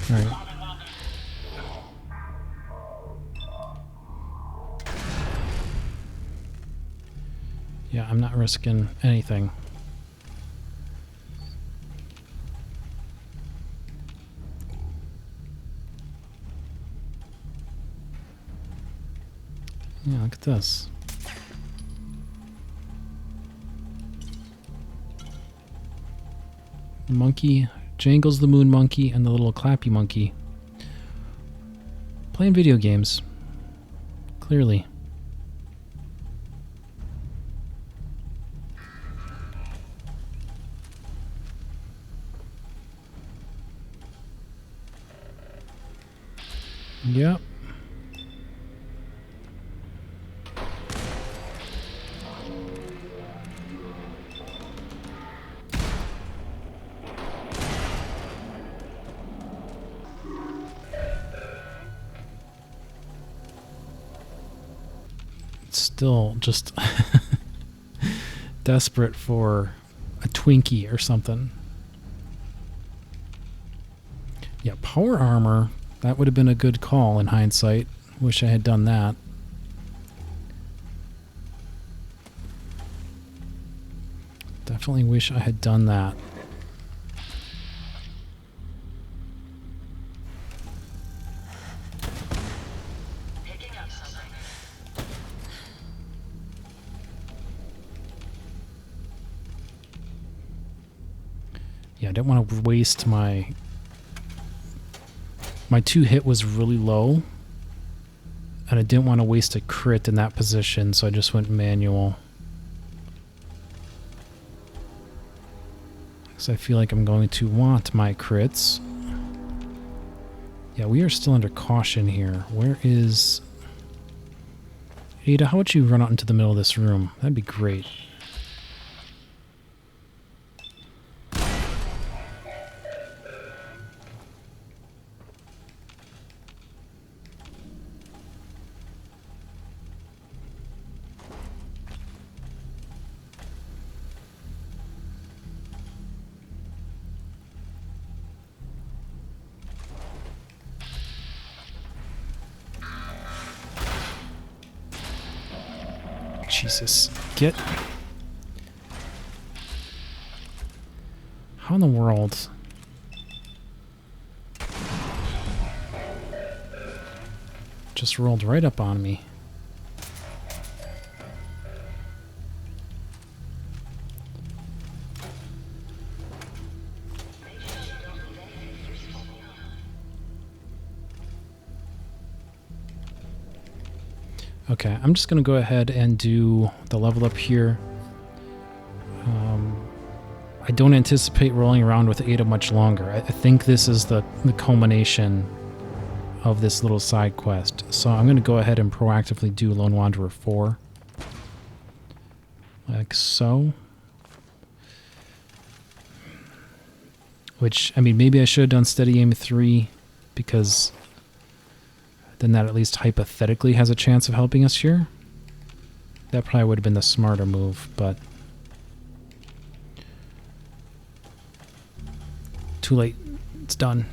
Alright. Yeah, I'm not risking anything. Yeah, look at this. Monkey, Jangles the Moon Monkey, and the little Clappy Monkey. Playing video games. Clearly. Yep. still just desperate for a Twinkie or something. Yeah, power armor. That would have been a good call in hindsight. Wish I had done that. Definitely wish I had done that. Picking up something. Yeah, I didn't want to waste my 2-hit was really low, and I didn't want to waste a crit in that position, so I just went manual. Because I feel like I'm going to want my crits. Yeah, we are still under caution here. Where is... Ada, how about you run out into the middle of this room? That'd be great. Jesus. Get... How in the world... Just rolled right up on me. Okay, I'm just going to go ahead and do the level up here. I don't anticipate rolling around with Ada much longer. I think this is the culmination of this little side quest. So I'm going to go ahead and proactively do Lone Wanderer 4. Like so. Which, I mean, maybe I should have done Steady Aim 3, because then that at least hypothetically has a chance of helping us here. That probably would have been the smarter move, but... Too late. It's done.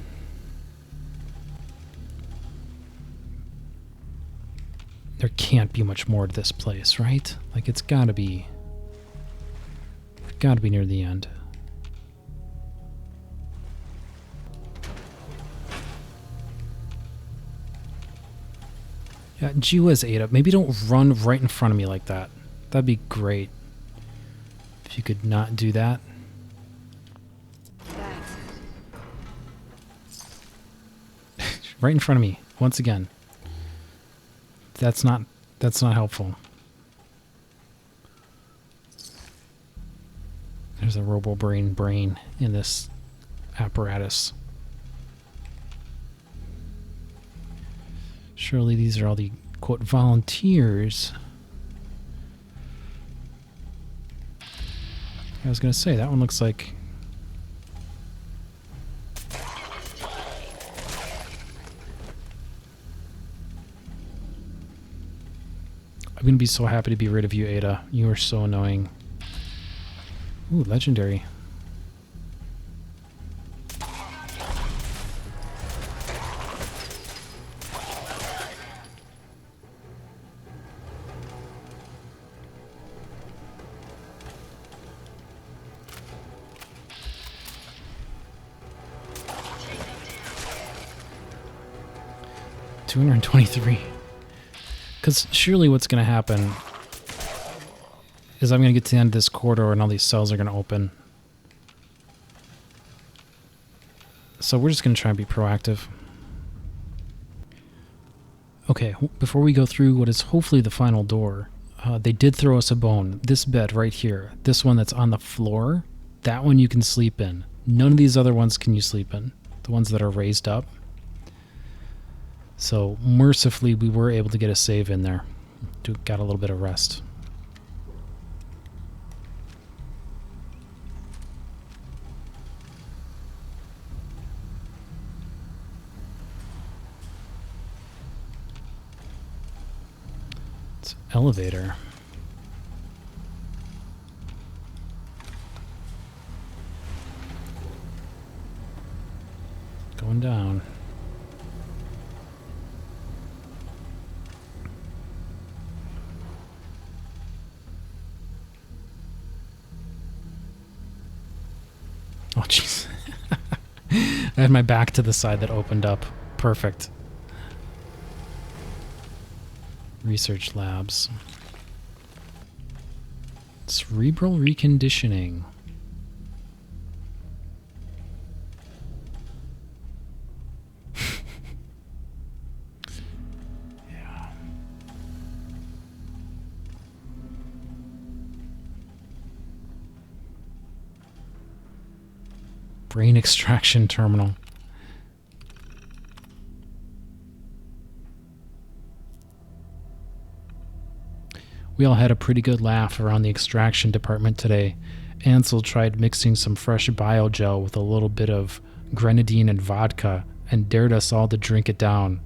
There can't be much more to this place, right? Like, it's gotta be... Gotta be near the end. Yeah, gee whiz, Ada. Maybe don't run right in front of me like that. That'd be great. If you could not do that. Right in front of me, once again. That's not helpful. There's a brain in this apparatus. Surely these are all the, quote, volunteers. I was going to say, that one looks like... I'm going to be so happy to be rid of you, Ada. You are so annoying. Ooh, legendary. $223. Because surely what's going to happen is I'm going to get to the end of this corridor and all these cells are going to open. So we're just going to try and be proactive. Okay, before we go through what is hopefully the final door, they did throw us a bone. This bed right here, this one that's on the floor, that one you can sleep in. None of these other ones can you sleep in. The ones that are raised up. So mercifully, we were able to get a save in there. Got a little bit of rest. It's an elevator. Going down. Oh, jeez. I had my back to the side that opened up. Perfect. Research labs. Cerebral reconditioning. Yeah. Brain extraction terminal. We all had a pretty good laugh around the extraction department today. Ansel tried mixing some fresh biogel with a little bit of grenadine and vodka and dared us all to drink it down.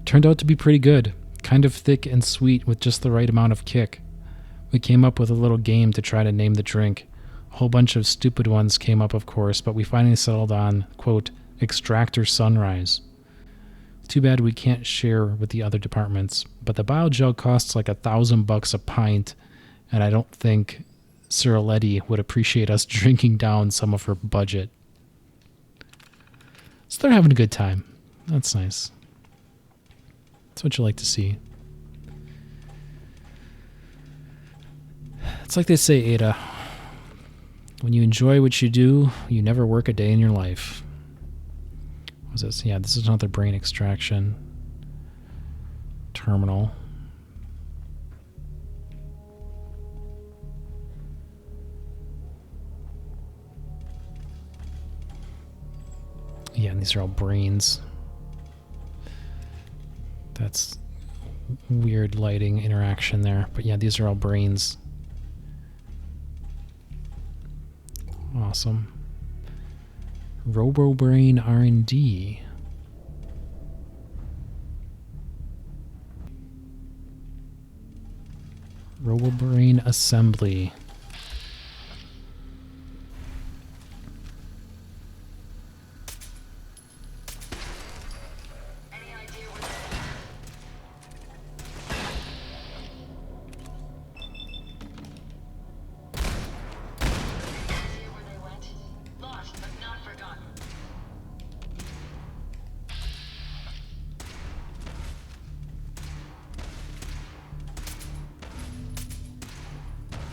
Turned out to be pretty good, kind of thick and sweet with just the right amount of kick. We came up with a little game to try to name the drink. A whole bunch of stupid ones came up, of course, but we finally settled on, quote, Extractor Sunrise. Too bad we can't share with the other departments, but the biogel costs like $1,000 a pint, and I don't think Ciroletti would appreciate us drinking down some of her budget. So they're having a good time. That's nice. That's what you like to see. It's like they say, Ada. When you enjoy what you do, you never work a day in your life. What was this? Yeah, this is another brain extraction terminal. Yeah, and these are all brains. That's weird lighting interaction there. But yeah, these are all brains. Awesome. RoboBrain R&D. RoboBrain Assembly.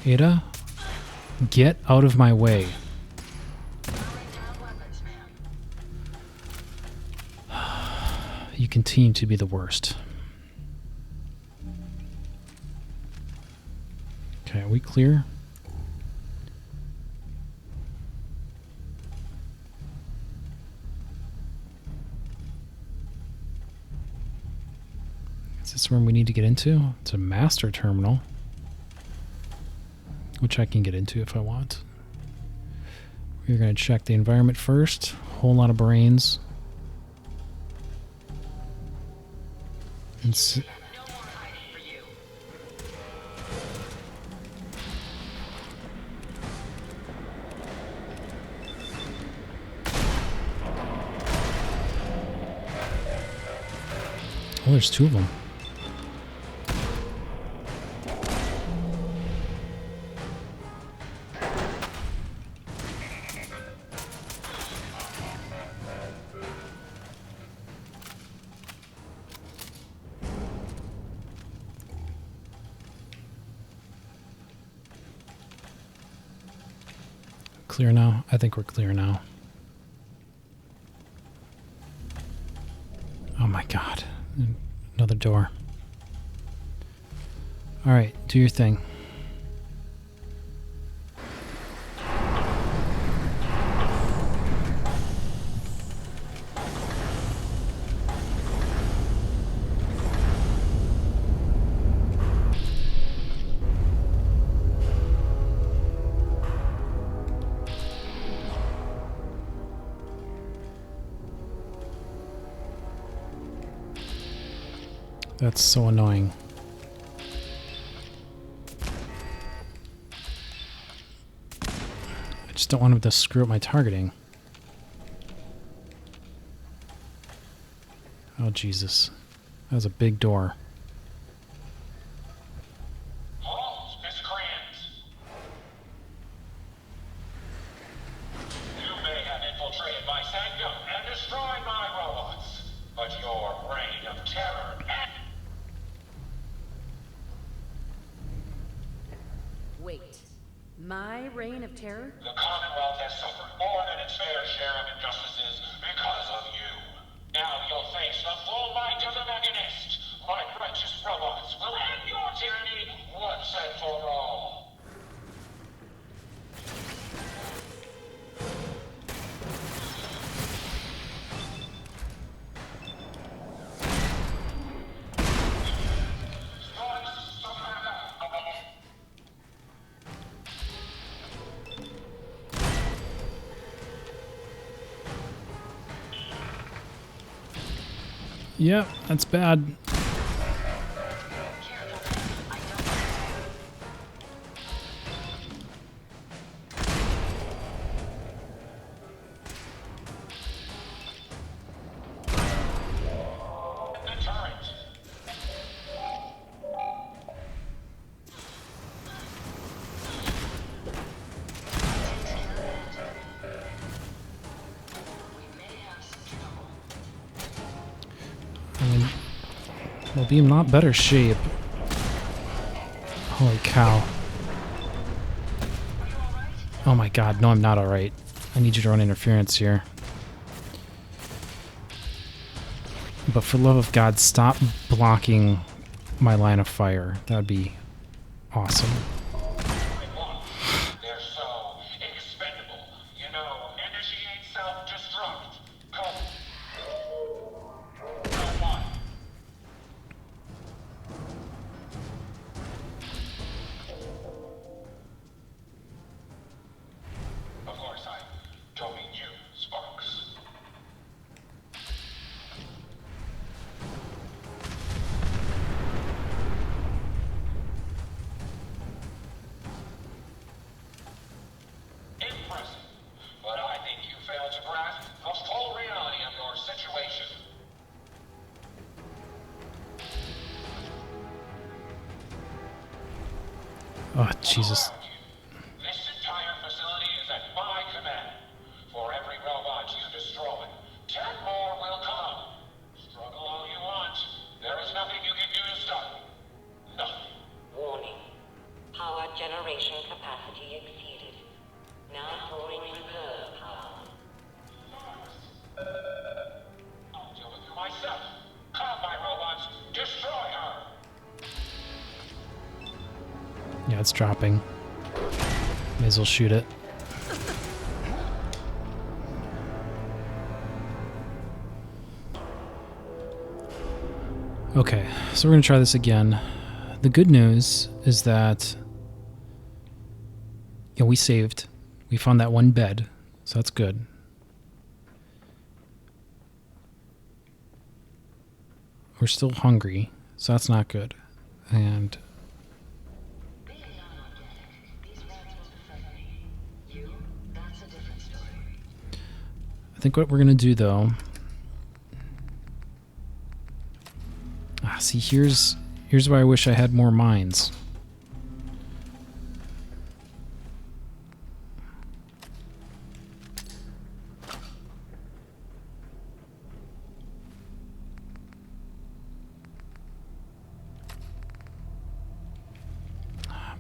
Ada, get out of my way. You continue to be the worst. Okay, are we clear? Is this room we need to get into? It's a master terminal, which I can get into if I want. We're going to check the environment first. Whole lot of brains. And oh, there's two of them. Clear now? I think we're clear now. Oh my god. Another door. Alright, do your thing. That's so annoying. just don't want him to screw up my targeting. Oh, Jesus. That was a big door. Halt, miscreants! You may have infiltrated my sanctum and destroyed my robots, but your reign of terror and... Wait. My reign of terror? The Commonwealth has suffered more than its fair share of injustices because of you. Now you'll face the full might of the Mechanist. My righteous robots will end your tyranny once and for all. Yep, that's bad. We'll be in a lot better shape. Holy cow. Oh my god, no, I'm not alright. I need you to run interference here. But for love of God, stop blocking my line of fire. That would be awesome. They're so expendable. You know, initiate self-destruct. Come on. Of course, I don't mean you, Sparks. Impressive. But I think you failed to grasp the full reality of your situation. Oh, Jesus. This entire facility is at my command. For every robot you destroy, 10 more will come. Struggle all you want. There is nothing you can do to stop me. Nothing. Warning. Power generation capacity exceeded. Now pouring reserve power. I'll deal with you myself. Come, my robots. Destroy her. Yeah, it's dropping. May as well shoot it. Okay, so we're going to try this again. The good news is that we saved. We found that one bed, so that's good. We're still hungry, so that's not good. And Being non-organic, these rats will befriend me. You, that's a different story. I think what we're going to do, though... see, here's where I wish I had more mines.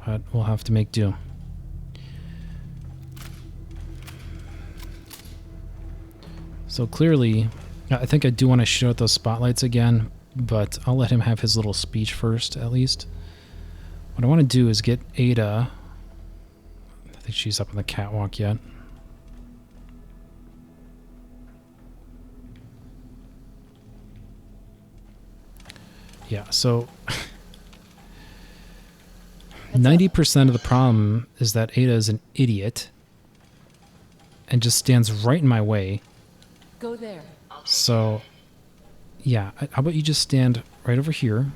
But we'll have to make do. So clearly, I think I do want to shoot out those spotlights again, but I'll let him have his little speech first, at least. What I want to do is get Ada. I think she's up on the catwalk yet. Yeah, so 90% of the problem is that Ada is an idiot and just stands right in my way. Go there. So, yeah, how about you just stand right over here,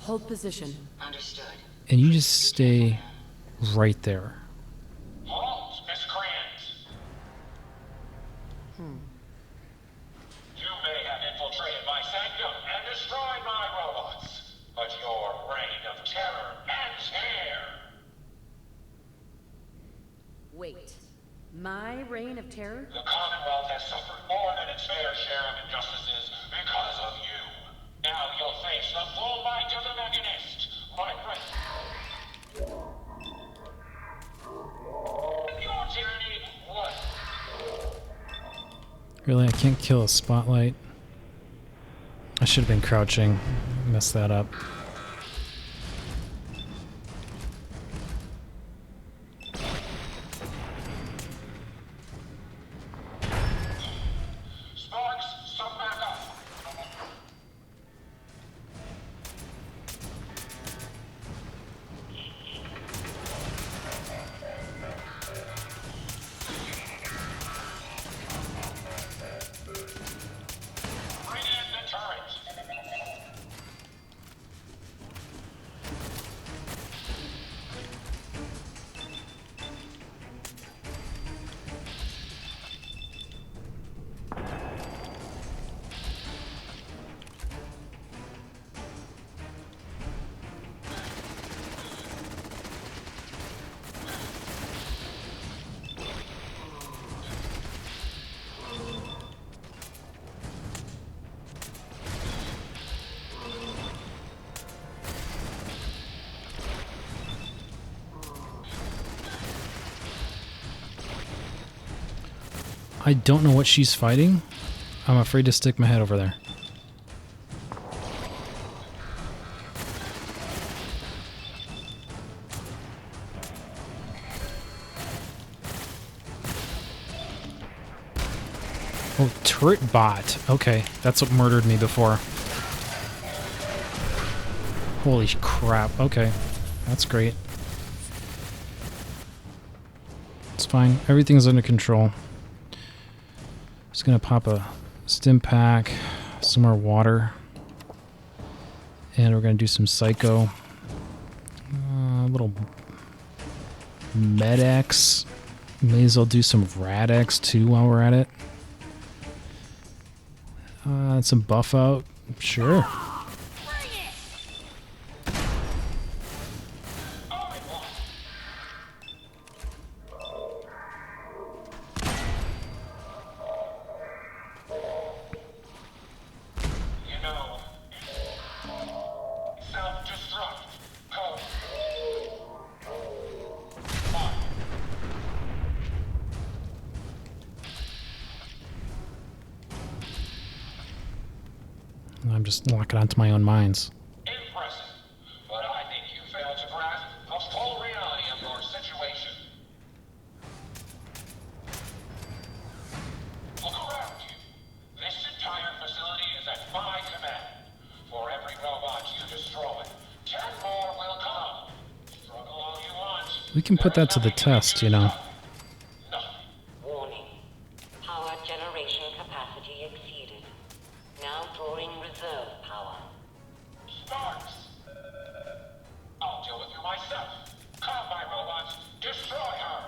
Hold position. Understood. and you just stay right there. Halt, My reign of terror? The Commonwealth has suffered more than its fair share of injustices because of you. Now you'll face the full might of the Mechanist, my friend. Your tyranny was... Really, I can't kill a spotlight. I should have been crouching. Messed that up. Sparks, some back up. Bring in the turret. I don't know what she's fighting. I'm afraid to stick my head over there. Oh, turret bot. Okay, that's what murdered me before. Holy crap. Okay, that's great. It's fine. Everything's under control. Just gonna pop a stim pack, some more water, and we're gonna do some psycho. A little Med-X. May as well do some Rad-X too while we're at it. Some buff out. Sure. I'm just locking onto my own mines. Impressive, but I think you failed to grasp the full reality of your situation. Look around you. This entire facility is at my command. For every robot you destroy, 10 more will come. Struggle all you want. We can put that to the test, you know. Warning. Power generation capacity exceeded. Now drawing reserve power. Sparks! I'll deal with you myself. Come, my robots. Destroy her!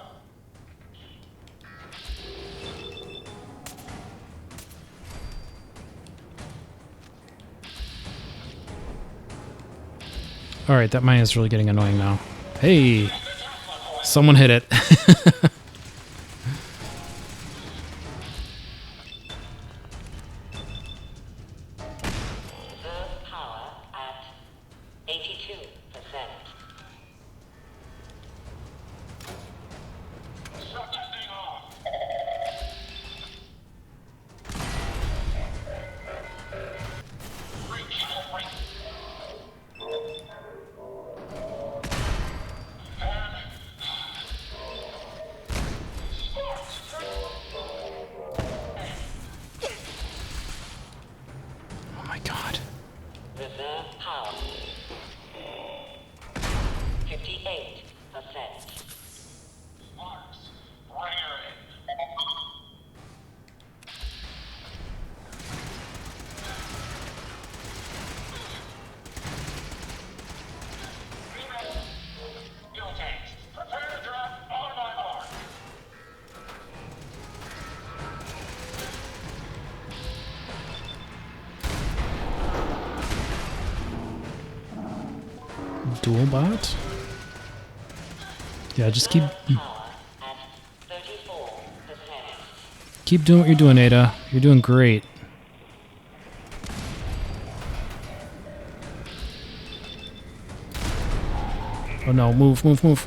Alright, that mine is really getting annoying now. Hey! Someone hit it. Reserve power at 82%. Shut that thing off! Free people break. Oh my god. Reserve power. 58%. Sparks, bring her in. Fuel tanks, prepare to drop on my mark. Dual bot? Yeah, just keep... Power at 34%. Keep doing what you're doing, Ada. You're doing great. Oh no, move, move, move.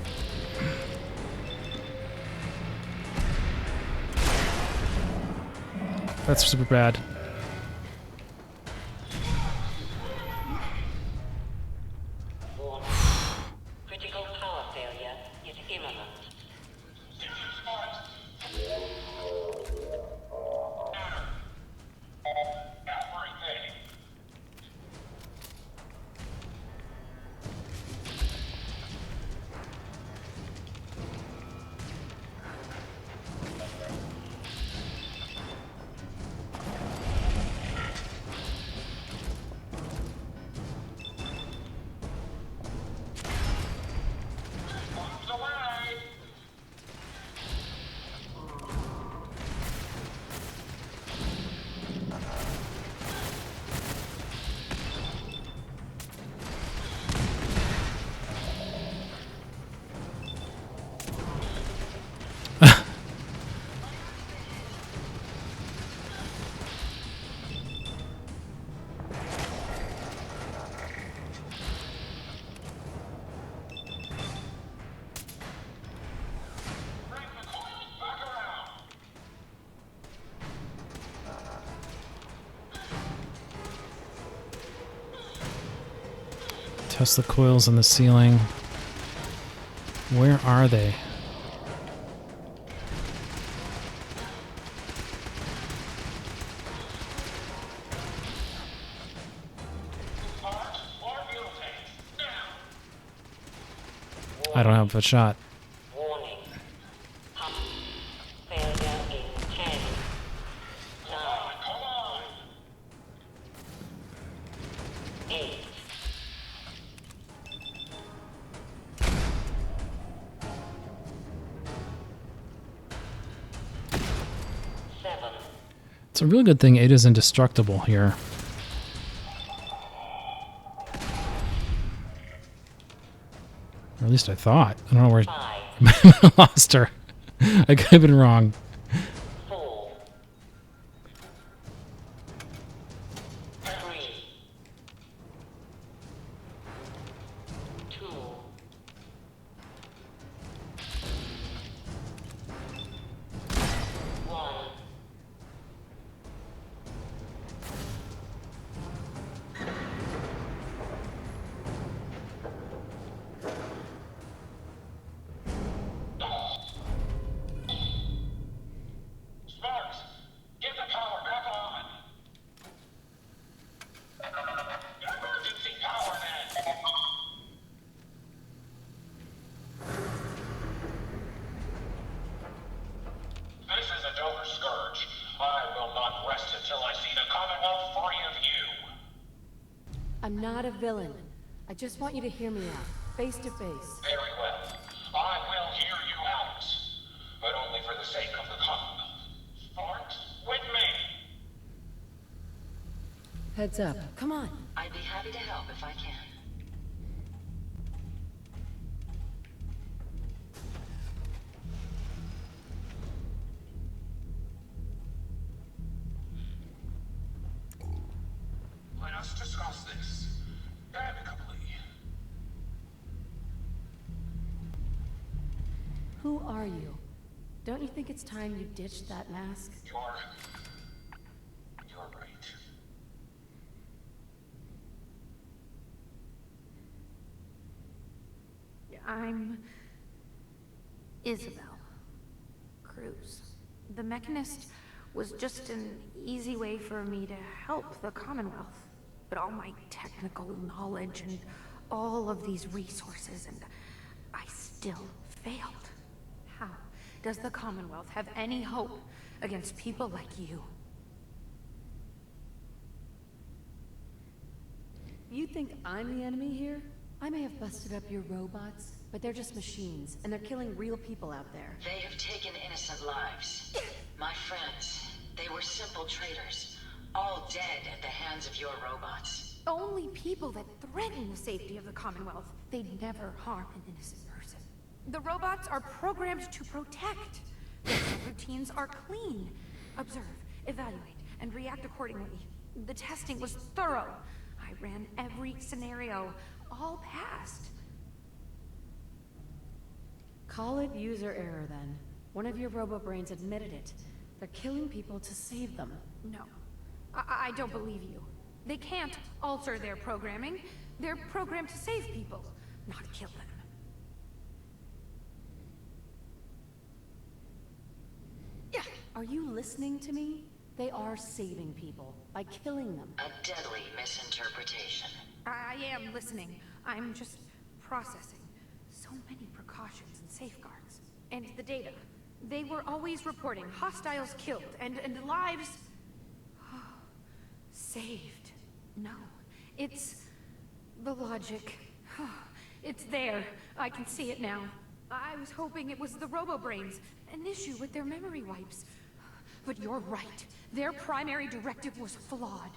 That's super bad. Critical power failure is imminent. Everything. Moves away. Bring the coils back around. Test the coils on the ceiling. Where are they? Sparks or butane. Now. I don't have a shot. Warning. Pump failure in 10, 9, Come on. 8, 7. It's a really good thing Ada's indestructible here. Or at least I thought. I don't know where 5, I lost her. I could have been wrong. 4, 3, 2, 1. Sparks, get the power back on. Emergency power then. This is a Dover scourge. I will not rest until I see the Commonwealth free of you. I'm not a villain. I just want you to hear me out, face to face. Very well. I will hear you out. But only for the sake of the Commonwealth. Sparks, with me. Heads up. Come on. I'd be happy to help if I can. Let us discuss this amicably. Who are you? Don't you think it's time you ditched that mask? You're right. I'm Isabel Cruz. The Mechanist was just an easy way for me to help the Commonwealth. But all my technical knowledge and all of these resources, and I still failed. How does the Commonwealth have any hope against people like you? You think I'm the enemy here? I may have busted up your robots, but they're just machines, and they're killing real people out there. They have taken innocent lives. My friends, they were simple traitors, all dead at the hands of your robots. Only people that threaten the safety of the Commonwealth. They'd never harm an innocent person. The robots are programmed to protect. Their routines are clean. observe, evaluate, and react accordingly. The testing was thorough. I ran every scenario, all passed. Call it user error, then. One of your robo-brains admitted it. They're killing people to save them. No, I don't believe you. They can't alter their programming. They're programmed to save people, not kill them. Yeah. Are you listening to me? They are saving people by killing them. A deadly misinterpretation. I am listening. I'm just processing. So many precautions and safeguards. And the data. They were always reporting hostiles killed and lives saved. No, it's the logic. It's there. I can see it now. I was hoping it was the robo-brains, an issue with their memory wipes. But you're right. Their primary directive was flawed.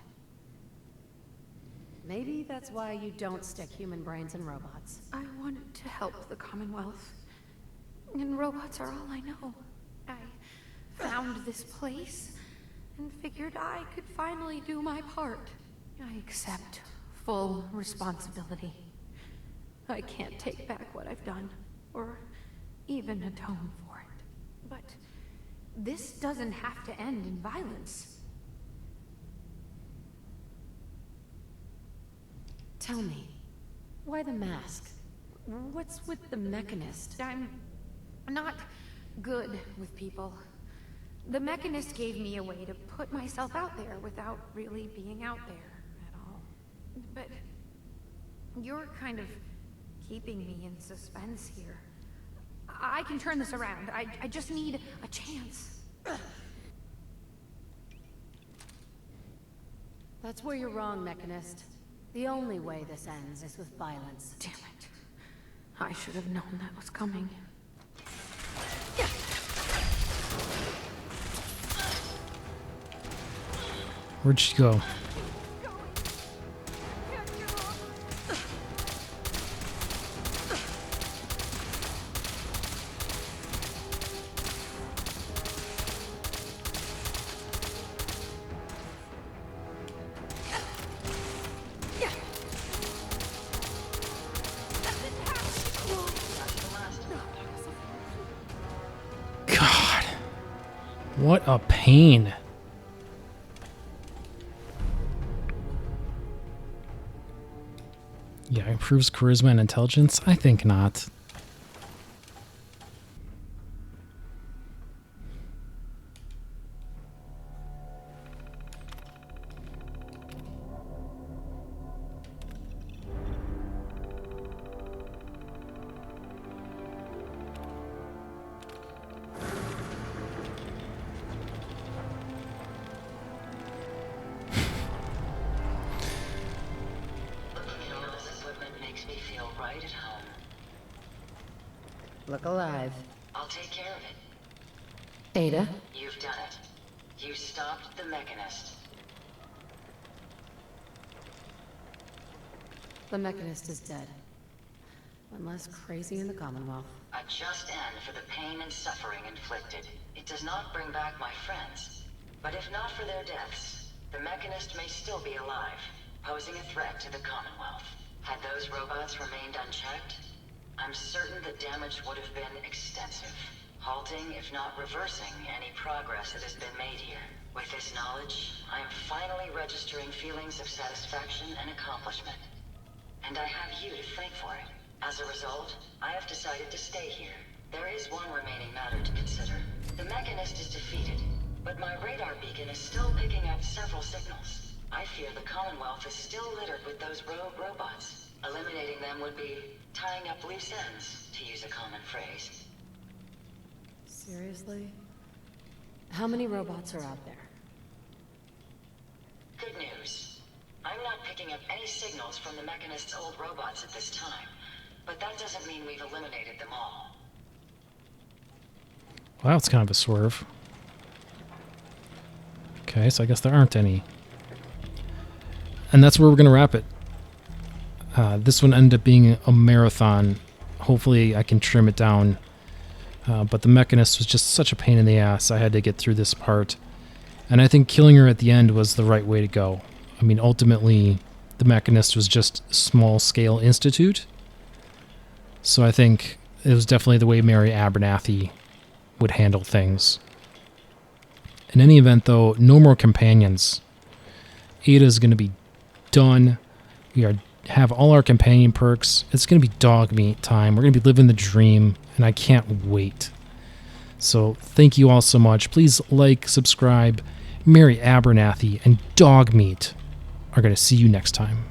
Maybe that's why you don't stick human brains in robots. I wanted to help the Commonwealth. And robots are all I know. I found this place and figured I could finally do my part. I accept full responsibility. I can't take back what I've done, or even atone for it. But this doesn't have to end in violence. Tell me, why the mask? What's with the Mechanist? I'm not good with people. The Mechanist gave me a way to put myself out there without really being out there at all. But you're kind of keeping me in suspense here. I can turn this around. I just need a chance. That's where you're wrong, Mechanist. The only way this ends is with violence. Damn it. I should have known that was coming. Where'd she go? God. What a pain. Yeah, improves charisma and intelligence? I think not. Right at home. Look alive. I'll take care of it. Ada? You've done it. You stopped the Mechanist. The Mechanist is dead. One less crazy in the Commonwealth. A just end for the pain and suffering inflicted. It does not bring back my friends. But if not for their deaths, the Mechanist may still be alive, posing a threat to the Commonwealth. Had those robots remained unchecked, I'm certain the damage would have been extensive, halting, if not reversing, any progress that has been made here. With this knowledge, I am finally registering feelings of satisfaction and accomplishment. And I have you to thank for it. As a result, I have decided to stay here. There is one remaining matter to consider. The Mechanist is defeated, but my radar beacon is still picking up several signals. I fear the Commonwealth is still littered with those rogue robots. Eliminating them would be tying up loose ends, to use a common phrase. Seriously? How many robots are out there? Good news. I'm not picking up any signals from the Mechanist's old robots at this time, but that doesn't mean we've eliminated them all. Wow, it's kind of a swerve. Okay, so I guess there aren't any. And that's where we're going to wrap it. This one ended up being a marathon. Hopefully I can trim it down. But the Mechanist was just such a pain in the ass. I had to get through this part. And I think killing her at the end was the right way to go. I mean, ultimately, the Mechanist was just a small-scale institute. So I think it was definitely the way Mary Abernathy would handle things. In any event, though, no more companions. Ada's going to be done. We have all our companion perks. It's going to be dog meat time. We're going to be living the dream, and I can't wait. So thank you all so much. Please like, subscribe. Mary Abernathy and dog meat are going to see you next time.